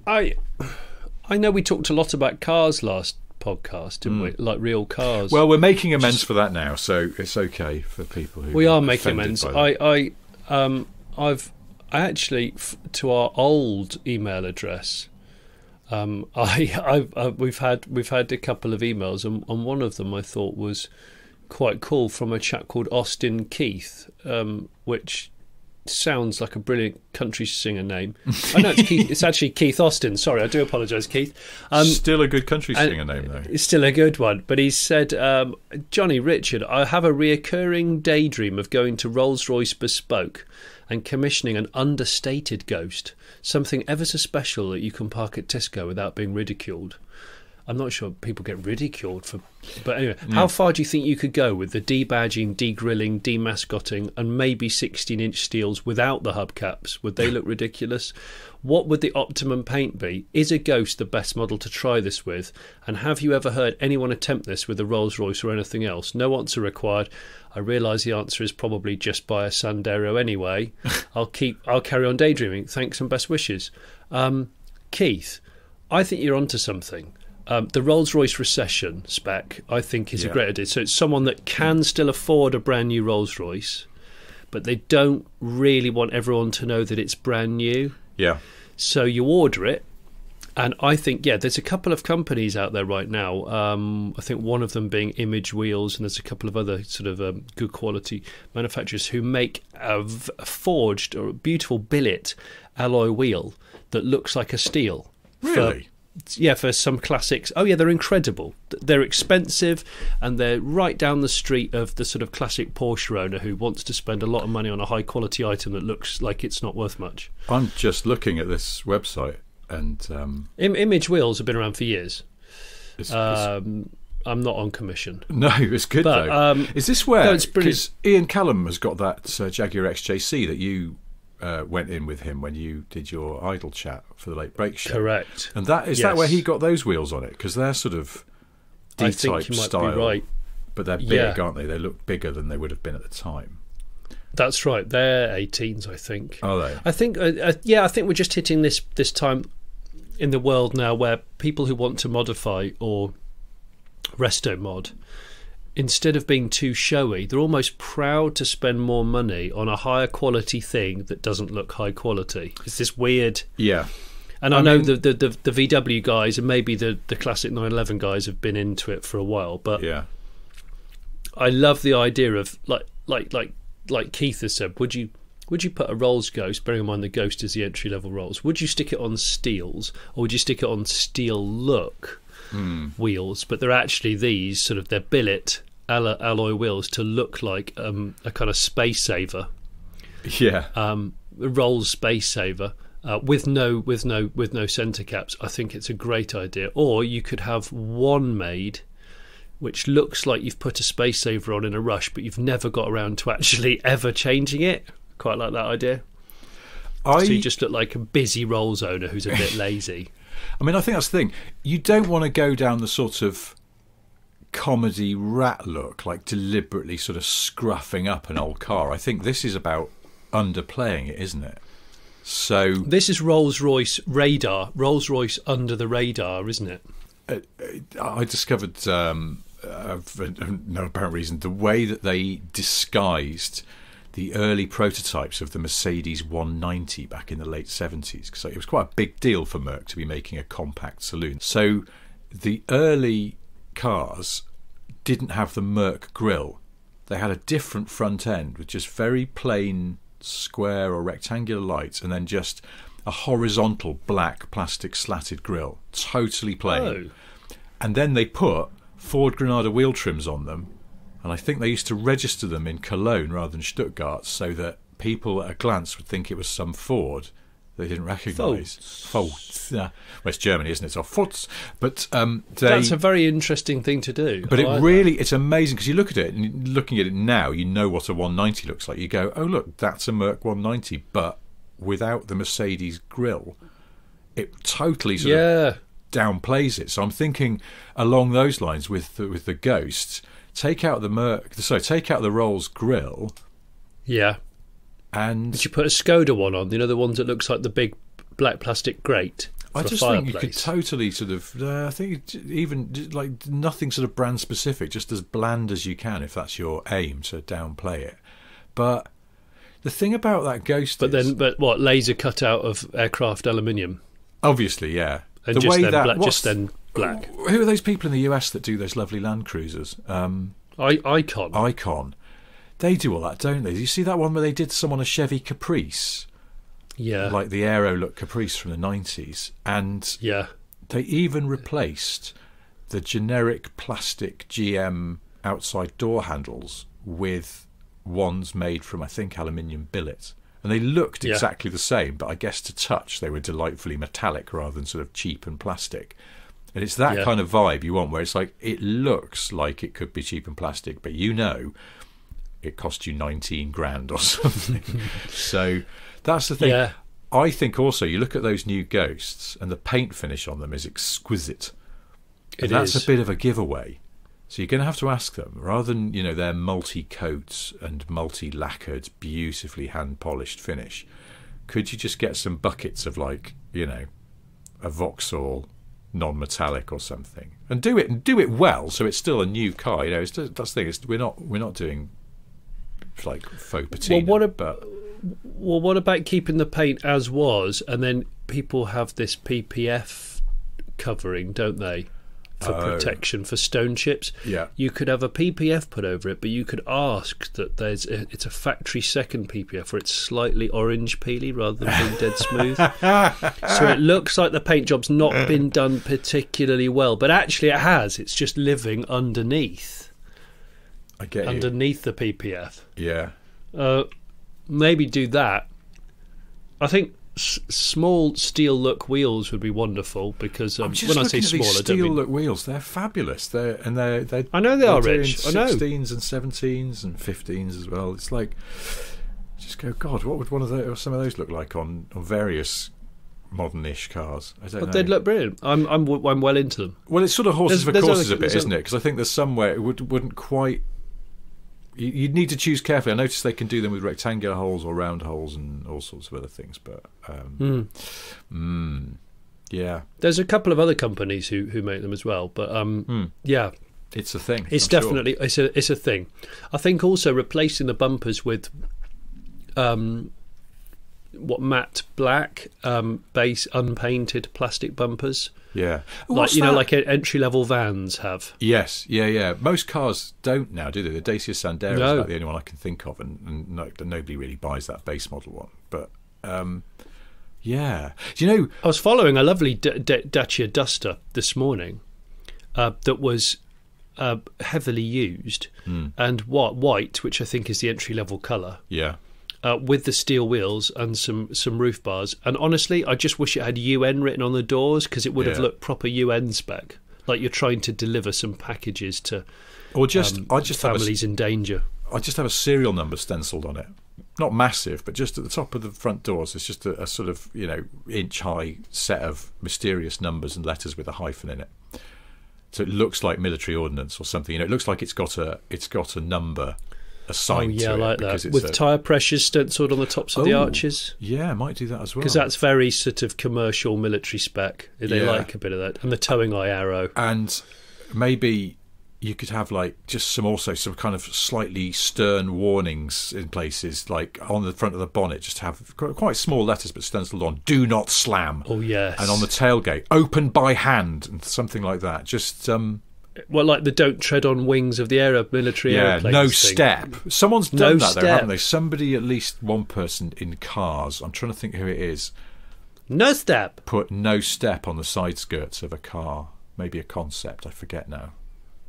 I know we talked a lot about cars last podcast, didn't we? Like real cars. Well, we're making amends for that now, so it's okay for people who we are making amends. I actually to our old email address. We've had a couple of emails, and one of them I thought was quite cool from a chap called Austin Keith, which sounds like a brilliant country singer name. I know it's Keith. It's actually Keith Austin. Sorry, I do apologise, Keith. Still a good country singer name, though. It's still a good one. But he said, Johnny Richard, I have a reoccurring daydream of going to Rolls-Royce Bespoke and commissioning an understated Ghost, something ever so special that you can park at Tesco without being ridiculed. I'm not sure people get ridiculed for... But anyway, how far do you think you could go with the debadging, degrilling, demascotting and maybe 16-inch steels without the hubcaps? Would they look ridiculous? What would the optimum paint be? Is a Ghost the best model to try this with? And have you ever heard anyone attempt this with a Rolls-Royce or anything else? No answer required. I realise the answer is probably just buy a Sandero anyway. I'll carry on daydreaming. Thanks and best wishes. Keith, I think you're onto something. The Rolls-Royce Recession spec, I think, is a great idea. So it's someone that can still afford a brand new Rolls-Royce, but they don't really want everyone to know that it's brand new. Yeah. So you order it, And I think, there's a couple of companies out there right now. I think one of them being Image Wheels, and there's a couple of other sort of good quality manufacturers who make a forged or a beautiful billet alloy wheel that looks like a steel. Really? For some classics. Oh, yeah, they're incredible. They're expensive, and they're right down the street of the sort of classic Porsche owner who wants to spend a lot of money on a high-quality item that looks like it's not worth much. I'm just looking at this website, and Image Wheels have been around for years. I'm not on commission. No, it's good, though. Is this where... No, it's brilliant. Because Ian Callum has got that Jaguar XJC that you... went in with him when you did your idle chat for the Late Break Show. Correct. And that where he got those wheels on it? Because they're sort of D-type I think you might style, be right. But they're big, aren't they? They look bigger than they would have been at the time. That's right. They're 18s, I think. Are they? I think, I think we're just hitting this time in the world now where people who want to modify or resto mod, instead of being too showy, they're almost proud to spend more money on a higher quality thing that doesn't look high quality. It's this weird... Yeah. And I know the VW guys and maybe the classic 911 guys have been into it for a while, but yeah, I love the idea of like Keith has said, would you put a Rolls Ghost, bearing in mind the Ghost is the entry level Rolls, would you stick it on steels or would you stick it on steel look wheels? But they're actually these sort of, they're billet alloy wheels to look like a kind of space saver. Yeah. Rolls space saver. With no centre caps. I think it's a great idea. Or you could have one made which looks like you've put a space saver on in a rush, but you've never got around to actually ever changing it. Quite like that idea. So you just look like a busy Rolls owner who's a bit lazy. I mean, I think that's the thing. You don't want to go down the sort of comedy rat look, like deliberately sort of scruffing up an old car. I think this is about underplaying it, isn't it? So this is Rolls-Royce radar, Rolls-Royce under the radar, isn't it? I discovered, for no apparent reason, the way that they disguised the early prototypes of the Mercedes 190 back in the late 70s. Because it was quite a big deal for Merc to be making a compact saloon. So the early cars didn't have the Merc grille. They had a different front end with just very plain square or rectangular lights and then just a horizontal black plastic slatted grille, totally plain. And then they put Ford Granada wheel trims on them, and I think they used to register them in Cologne rather than Stuttgart so that people at a glance would think it was some Ford they didn't recognise. Ford. Yeah. Well, it's Germany, isn't it? So Ford. But that's a very interesting thing to do. But it's amazing because you look at it and looking at it now, you know what a 190 looks like. You go, oh look, that's a Merc 190, but without the Mercedes grille, it totally sort of downplays it. So I'm thinking along those lines with the Ghosts. Take out the Rolls grille. Yeah. And did you put a Skoda one on? You know, the ones that looks like the big black plastic grate. I just think you could totally sort of. I think even like nothing sort of brand specific, just as bland as you can, if that's your aim, to downplay it. But the thing about that Ghost, but what, laser cut out of aircraft aluminium? Obviously, yeah. And the way that just then black. Who are those people in the US that do those lovely Land Cruisers? Icon. They do all that, don't they? You see that one where they did some on a Chevy Caprice? Yeah. Like the Aero look Caprice from the 90s. And they even replaced the generic plastic GM outside door handles with ones made from, I think, aluminium billet. And they looked exactly the same, but I guess to touch they were delightfully metallic rather than sort of cheap and plastic. And it's that kind of vibe you want, where it's like it looks like it could be cheap and plastic, but you know it cost you 19 grand or something. So that's the thing. Yeah. I think also you look at those new Ghosts and the paint finish on them is exquisite. And that's a bit of a giveaway. So you're going to have to ask them, rather than, you know, their multi-coats and multi-lacquered, beautifully hand-polished finish, could you just get some buckets of, like, you know, a Vauxhall non-metallic or something, and do it well, so it's still a new car. You know, that's the thing. We're not doing like faux patina. Well, what about keeping the paint as was, and then people have this PPF covering, don't they? For protection for stone chips. Yeah. You could have a PPF put over it, but you could ask that it's a factory second PPF where it's slightly orange peely rather than being dead smooth. So it looks like the paint job's not been done particularly well, but actually it has. It's just living underneath. I get you. Underneath the PPF. Yeah. Maybe do that. I think small steel look wheels would be wonderful because when I say small, I don't mean steel look wheels. They're fabulous. They're I know they are, Rich. I know 16s and 17s and 15s as well. It's like, just go, God, what would some of those look like on various modern-ish cars? I don't know. They'd look brilliant. I'm well into them. Well, it's sort of horses for courses a bit, isn't it? Because I think there's somewhere it wouldn't quite. You'd need to choose carefully. I noticed they can do them with rectangular holes or round holes and all sorts of other things. But yeah, there's a couple of other companies who make them as well. But yeah, it's a thing. It's definitely it's a thing. I think also replacing the bumpers with matte black base unpainted plastic bumpers. Yeah, like like entry level vans have. Yes, yeah. Most cars don't now, do they? The Dacia Sandero is about the only one I can think of, and nobody really buys that base model one. But yeah, do you know? I was following a lovely Dacia Duster this morning that was heavily used and white, which I think is the entry level colour. Yeah. With the steel wheels and some roof bars, and honestly, I just wish it had UN written on the doors because it would have looked proper UN spec, like you're trying to deliver some packages to, or just families in danger. I just have a serial number stenciled on it, not massive, but just at the top of the front doors. It's just a sort of inch high set of mysterious numbers and letters with a hyphen in it, so it looks like military ordnance or something. It looks like it's got a number assigned to it. Like that. With tyre pressures stenciled on the tops of the arches. Yeah, I might do that as well. Because that's very sort of commercial military spec. They like a bit of that. And the towing eye arrow. And maybe you could have just some kind of slightly stern warnings in places, like on the front of the bonnet, just have quite small letters but stenciled on, "Do not slam." Oh, yes. And on the tailgate, "Open by hand," and something like that. Just well, like the "Don't tread on wings of the military aeroplanes." No thing. Step. Someone's done that, though, haven't they? Somebody, at least one person in cars. I'm trying to think who it is. No step. Put "no step" on the side skirts of a car. Maybe a Concept. I forget now.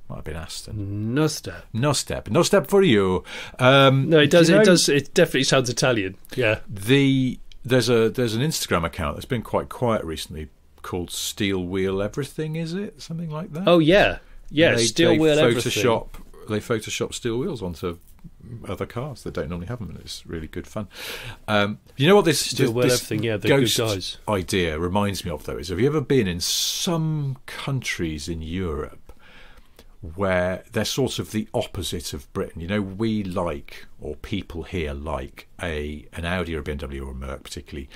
Might have been Aston. No step. No step. No step for you. No, it does. It does. It definitely sounds Italian. Yeah. There's an Instagram account that's been quite quiet recently called Steel Wheel Everything. Is it something like that? Oh yeah. Yeah, Steel Wheel Everything. They Photoshop steel wheels onto other cars that don't normally have them, and it's really good fun. You know what this Steel Wheel Everything? Yeah, they're good guys. Idea reminds me of, though, is have you ever been in some countries in Europe where they're sort of the opposite of Britain? We like, or people here like, an Audi or a BMW or a Merc, particularly,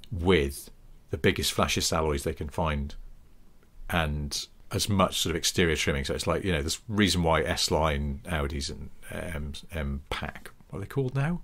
with the biggest, flashiest alloys they can find, and as much sort of exterior trimming. So it's like, this reason why S-Line Audis and M Pack, what are they called now?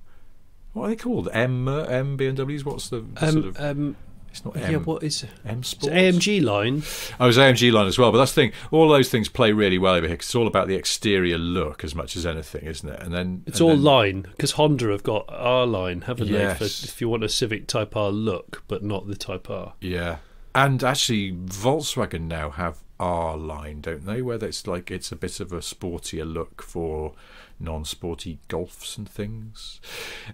What are they called? M BMWs? What's the sort of... It's not M. Yeah, what is it? M Sports? AMG line. Oh, it's AMG line as well. But that's the thing. All those things play really well over here because it's all about the exterior look as much as anything, isn't it? And then it's line, because Honda have got R line, haven't they? If you want a Civic Type R look, but not the Type R. Yeah. And actually, Volkswagen now have R line, don't they? Where it's a bit of a sportier look for non-sporty Golfs and things.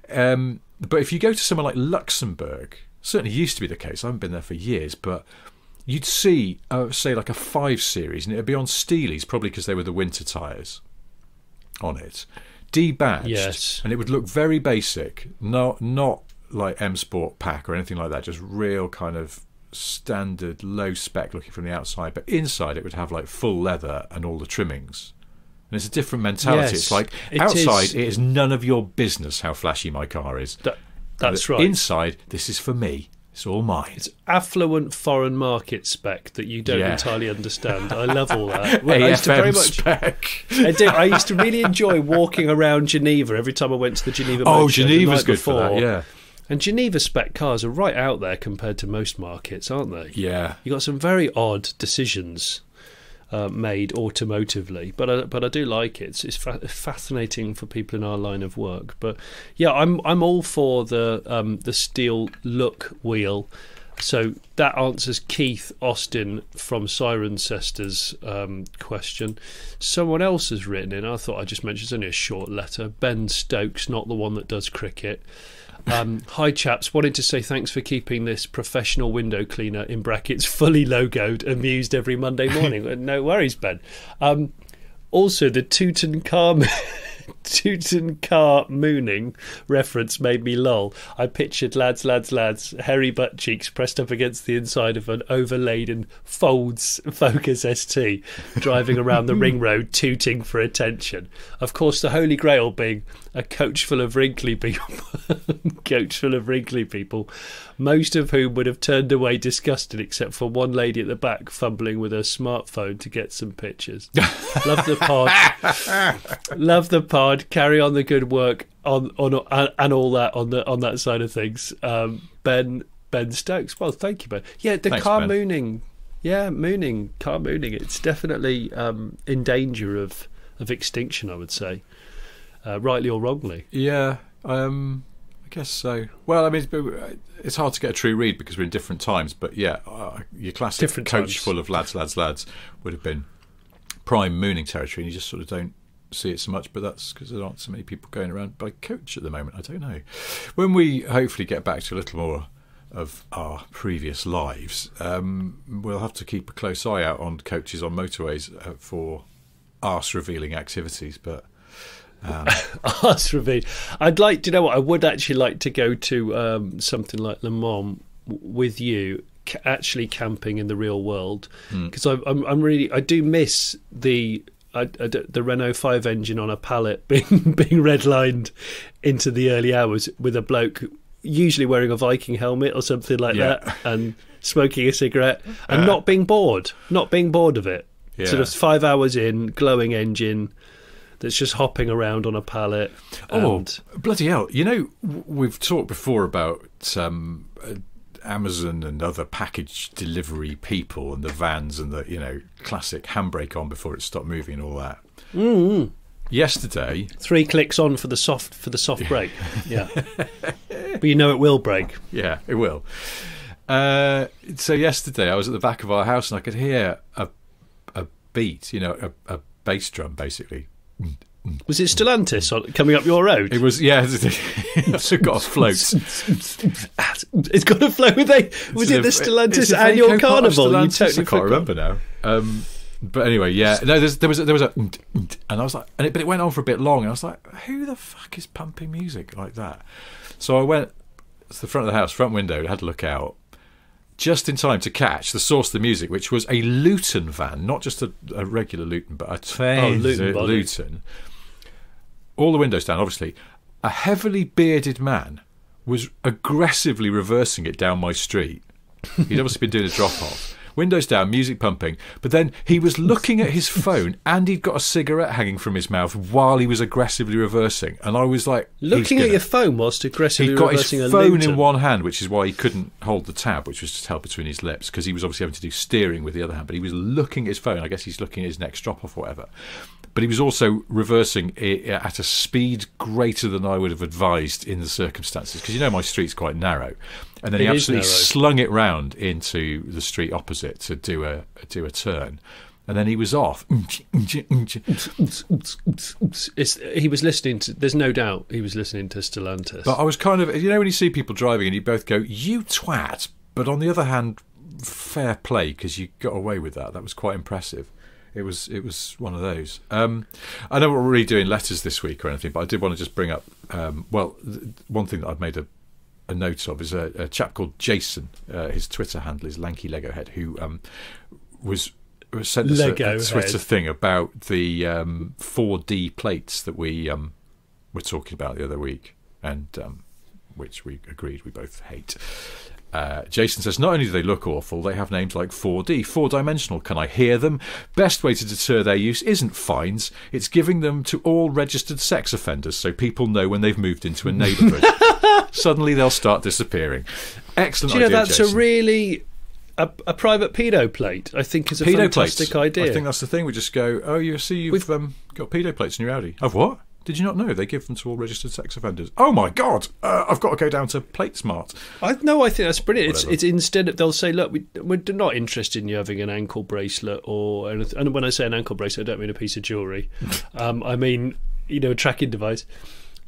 But if you go to somewhere like Luxembourg, certainly used to be the case. I haven't been there for years, but you'd see, say, like a 5 Series, and it'd be on Steelies, probably because they were the winter tyres on it, debadged, yes, and it would look very basic, not like M Sport Pack or anything like that, just real kind of standard low spec looking from the outside, but inside it would have like full leather and all the trimmings. And it's a different mentality. It's like outside it is none of your business how flashy my car is. That's right. Inside, this is for me. It's all mine. It's affluent foreign market spec that you don't entirely understand. I love all that. Well, AFM spec. I used to really enjoy walking around Geneva every time I went to the Geneva Motor Show. Geneva's good for that, yeah. And Geneva spec cars are right out there compared to most markets, aren't they? Yeah. You got some very odd decisions made automotively, but I do like it. It's fascinating for people in our line of work. But yeah, I'm all for the steel look wheel. So that answers Keith Austin from Cirencester's question. Someone else has written in, I thought I just mentioned, it's only a short letter. Ben Stokes, not the one that does cricket. Hi chaps, wanted to say thanks for keeping this professional window cleaner, in brackets, fully logoed, amused every Monday morning. No worries, Ben. Also, the Tutankhamooning reference made me lol. I pictured lads, hairy butt cheeks pressed up against the inside of an overladen Focus ST, driving around the ring road tooting for attention. Of course, the Holy Grail being a coach full of wrinkly people, most of whom would have turned away disgusted, except for one lady at the back fumbling with her smartphone to get some pictures. Love the pod. Love the pod. Carry on the good work on and all that on that side of things. Ben Stokes. Well, thank you, Ben. Yeah, the Thanks, car Ben. mooning. Yeah, car mooning. It's definitely in danger of extinction, I would say. Rightly or wrongly. Yeah, I guess so. Well, I mean, it's hard to get a true read because we're in different times. But yeah, your classic Different coach times. full of lads would have been prime mooning territory, and you just sort of don't see it so much. But that's because there aren't so many people going around by coach at the moment. I don't know. When we hopefully get back to a little more of our previous lives, we'll have to keep a close eye out on coaches on motorways for arse-revealing activities. But Arse reveal. I'd like to know what I would actually like to go to something like Le Mans with you, actually camping in the real world, because I'm really, I do miss the Renault 5 engine on a pallet being redlined into the early hours with a bloke usually wearing a Viking helmet or something like that and smoking a cigarette and not being bored of it. Yeah. Sort of 5 hours in, glowing engine that's just hopping around on a pallet. Oh, bloody hell. You know, we've talked before about Amazon and other package delivery people and the vans and the, classic handbrake on before it stopped moving and all that. Mm-hmm. Yesterday, 3 clicks on for the soft brake. Yeah. But you know it will break. Yeah, it will. So yesterday I was at the back of our house and I could hear a beat, a bass drum basically. Was it Stellantis coming up your road? It was, yeah. It's got a float. It's got a float. Was it the Stellantis annual carnival? I can't remember now. But anyway, yeah. No, there was a, and I was like, but it went on for a bit long, and I was like, who the fuck is pumping music like that? So I went to the front of the house, front window, had a look out, just in time to catch the source of the music, which was a Luton van, not just a regular Luton, but a Luton. All the windows down, obviously. A heavily bearded man was aggressively reversing it down my street. He'd obviously been doing a drop-off. Windows down, music pumping, but then he was looking at his phone and he'd got a cigarette hanging from his mouth while he was aggressively reversing. And I was like, looking at your phone whilst aggressively reversing a He'd got his phone Luton in one hand, which is why he couldn't hold the tab, which was just held between his lips, because he was obviously having to do steering with the other hand. But he was looking at his phone. I guess he's looking at his next drop-off or whatever. But he was also reversing at a speed greater than I would have advised in the circumstances, because my street's quite narrow. And then he absolutely slung it round into the street opposite to do a turn, and then he was off. He was listening to. There's no doubt he was listening to Stellantis. But I was kind of, when you see people driving and you both go, "You twat," but on the other hand, fair play, because you got away with that. That was quite impressive. It was one of those. I know we're really doing letters this week or anything, but I did want to just bring up. One thing that I've made a note of is a chap called Jason. His Twitter handle is Lanky Lego Head, who was sent us a Twitter thing about the 4D plates that we were talking about the other week, and which we agreed we both hate. Jason says, not only do they look awful, they have names like 4D, four-dimensional. Can I hear them? Best way to deter their use isn't fines, it's giving them to all registered sex offenders so people know when they've moved into a neighbourhood. Suddenly they'll start disappearing. Excellent. Do you know idea, that's Jason. a really a private pedo plate? I think is a fantastic idea. I think that's the thing. We just go, oh, you see, you've got pedo plates in your Audi. Of what? Did you not know they give them to all registered sex offenders? Oh my God! I've got to go down to PlateSmart. I think that's brilliant. It's instead of, they'll say, look, we're not interested in you having an ankle bracelet or anything. And when I say an ankle bracelet, I don't mean a piece of jewellery. I mean, a tracking device.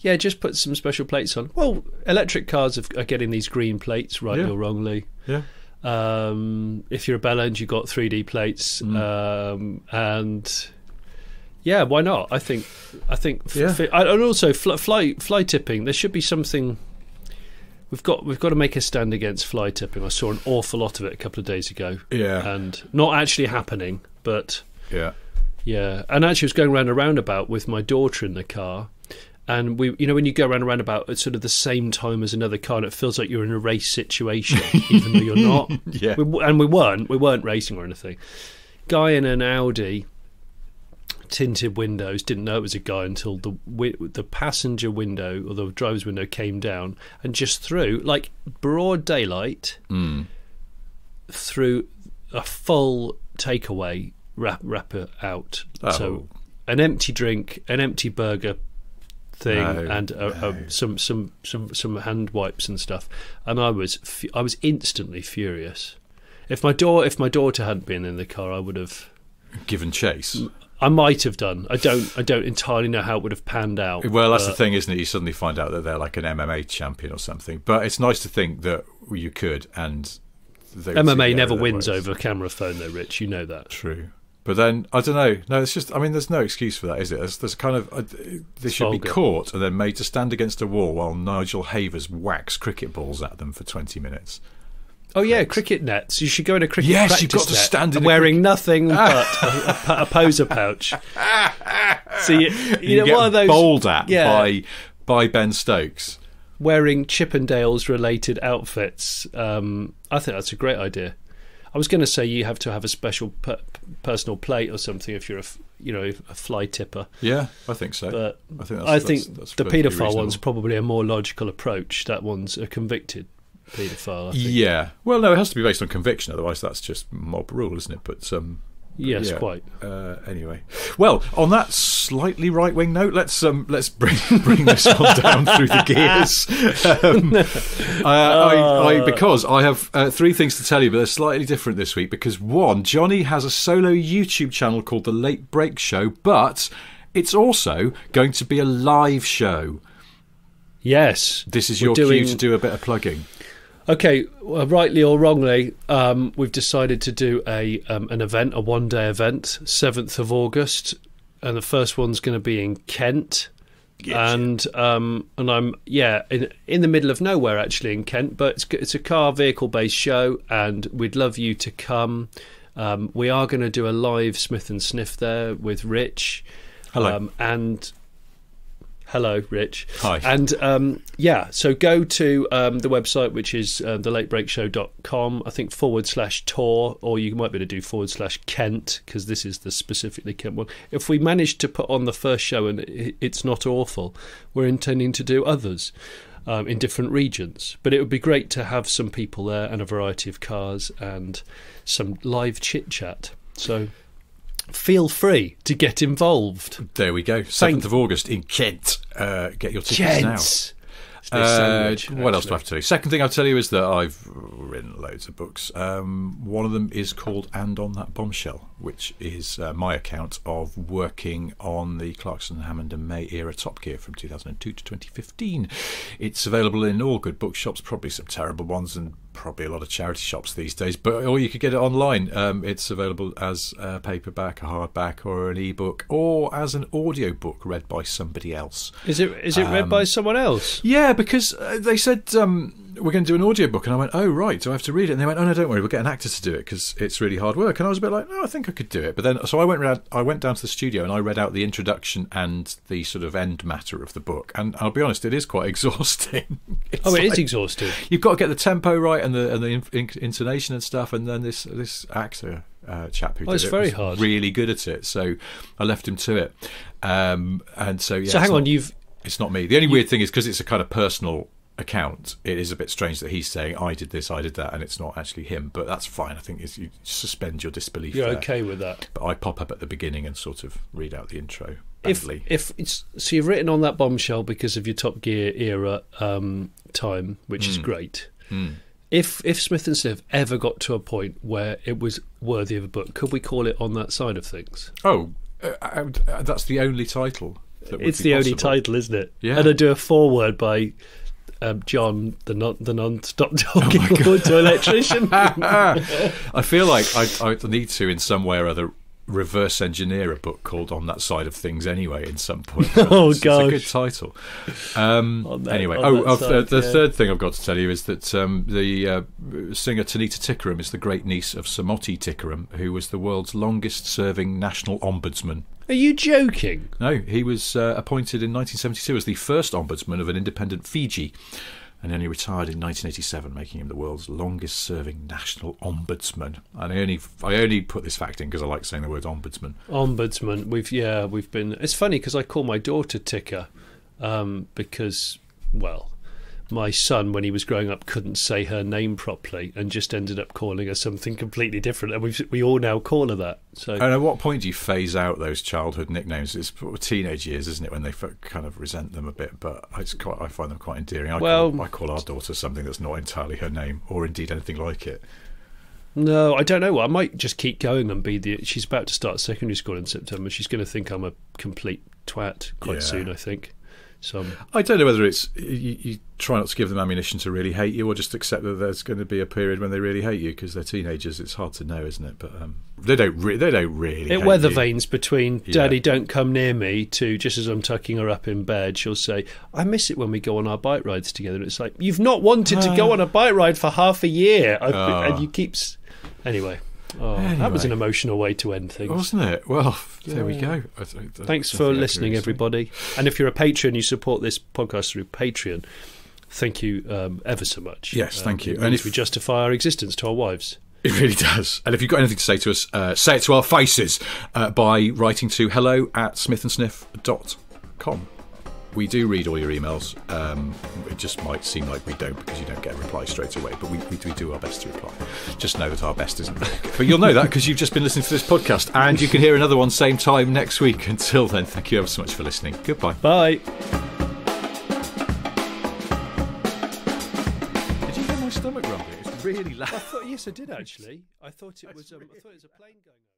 Yeah, just put some special plates on. Well, electric cars are getting these green plates, rightly or wrongly. Yeah. If you're a bellend, you've got 3D plates, and. Yeah, why not? I think, and also fly tipping. There should be something. We've got to make a stand against fly tipping. I saw an awful lot of it a couple of days ago. Yeah, and not actually happening, but yeah. And actually, I was going around a roundabout with my daughter in the car, and we, when you go around a roundabout at sort of the same time as another car, and it feels like you're in a race situation, even though you're not. Yeah, we weren't racing or anything. Guy in an Audi. Tinted windows, didn't know it was a guy until the passenger window or the driver's window came down and just threw, like broad daylight, through a full takeaway wrapper out. So an empty drink, an empty burger thing, and some hand wipes and stuff. And I was instantly furious. If my daughter hadn't been in the car, I would have given chase. I might have done. I don't entirely know how it would have panned out. Well, that's the thing, isn't it? You suddenly find out that they're like an MMA champion or something. But it's nice to think that you could. And MMA never wins over camera phone, though, Rich. You know that. True. But then I don't know. No, it's just. I mean, there's no excuse for that, is it? There's kind of. They should be caught and then made to stand against a wall while Nigel Havers whacks cricket balls at them for 20 minutes. Oh yeah, cricket nets. You should go in a cricket practice you've got to stand in wearing nothing but a poser pouch. So you know, get one of those bowled at by Ben Stokes wearing Chippendales related outfits. I think that's a great idea. I was going to say you have to have a special personal plate or something if you're a fly tipper. Yeah, I think so. But I think that's the paedophile one's probably a more logical approach. That one's a convicted paedophile, I think. Yeah. Well, no, it has to be based on conviction, otherwise that's just mob rule, isn't it? But yes, quite. Anyway, well, on that slightly right-wing note, let's bring this all down through the gears. Because I have 3 things to tell you, but they're slightly different this week. Because one, Johnny has a solo YouTube channel called The Late Break Show, but it's also going to be a live show. Yes, this is your cue to do a bit of plugging. Okay, well, rightly or wrongly, we've decided to do an event, a one-day event, 7th of August, and the first one's going to be in Kent, and I'm in the middle of nowhere actually in Kent, but it's a car vehicle-based show, and we'd love you to come. We are going to do a live Smith and Sniff there with Rich. Hello. Hello, Rich. Hi. And so go to the website, which is thelatebreakshow.com, I think /tour, or you might be able to do /Kent, because this is the specifically Kent one. If we manage to put on the first show and it's not awful, we're intending to do others in different regions. But it would be great to have some people there and a variety of cars and some live chit-chat. So feel free to get involved. There we go. 7th of August in Kent. Get your tickets now. What else do I have to tell you? Second thing I'll tell you is that I've written loads of books. One of them is called And on That Bombshell, which is my account of working on the Clarkson, Hammond and May era Top Gear from 2002 to 2015. It's available in all good bookshops, probably some terrible ones, and probably a lot of charity shops these days, or you could get it online. It's available as a paperback, a hardback, or an ebook, or as an audiobook read by somebody else. Is it read by someone else? Yeah, because they said we're going to do an audiobook, and I went, oh right, do I have to read it? And they went, oh no, don't worry, we'll get an actor to do it because it's really hard work. And I was a bit like, no, I think I could do it. But then, so I went down to the studio and I read out the introduction and the sort of end matter of the book. And I'll be honest, it is quite exhausting. It is exhausting. You've got to get the tempo right and the intonation and stuff. And then this actor chap who did it very was hard. Really good at it. So I left him to it. And so yeah. So hang on, it's not me. The only weird thing is because it's a kind of personal account, it is a bit strange that he's saying, I did this, I did that, and it's not actually him. But that's fine. I think you suspend your disbelief. You're there. Okay with that. But I pop up at the beginning and sort of read out the intro. If it's so, you've written on that bombshell because of your Top Gear era time, which is great. If Smith and Sniff ever got to a point where it was worthy of a book, could we call it On That Side of Things? Oh, that's the only title. It's the only title, isn't it? Yeah. And I do a foreword by John, the non-stop talking auto electrician. I feel like I need to, in some way or other, reverse engineer a book called On That Side of Things anyway in some point. Oh, gosh. It's a good title. The third thing I've got to tell you is that the singer Tanita Tikaram is the great niece of Samoti Tikaram, who was the world's longest serving national ombudsman. Are you joking? No, he was appointed in 1972 as the first ombudsman of an independent Fiji, and then he retired in 1987, making him the world's longest-serving national ombudsman. And I only put this fact in because I like saying the word ombudsman. Ombudsman. We've been. It's funny because I call my daughter Tika because, well, my son, when he was growing up, couldn't say her name properly and just ended up calling her something completely different, and we all now call her that. So, and at what point do you phase out those childhood nicknames? It's teenage years, isn't it, when they kind of resent them a bit? But I find them quite endearing. I call our daughter something that's not entirely her name, or indeed anything like it. No, I don't know. I might just keep going and she's about to start secondary school in September. She's going to think I'm a complete twat quite soon, I think. So I don't know whether it's you try not to give them ammunition to really hate you, or just accept that there's going to be a period when they really hate you because they're teenagers. It's hard to know, isn't it? But they don't really. It weather vanes between "Daddy, don't come near me" to just as I'm tucking her up in bed, she'll say, "I miss it when we go on our bike rides together." And it's like, you've not wanted to go on a bike ride for half a year, and you keep. Anyway. That was an emotional way to end things, wasn't it? Well, there we go. Thanks for listening, everybody. And if you're a patron, you support this podcast through Patreon, thank you ever so much. Yes, thank you. And if we justify our existence to our wives. It really does. And if you've got anything to say to us, say it to our faces by writing to hello@smithandsniff.com. We do read all your emails. It just might seem like we don't because you don't get a reply straight away, but we do our best to reply. Just know that our best isn't very good. But you'll know that because you've just been listening to this podcast, and you can hear another one same time next week. Until then, thank you ever so much for listening. Goodbye. Bye. Did you hear my stomach rumbling? It's really loud. Yes, I did actually. I thought it was a plane going.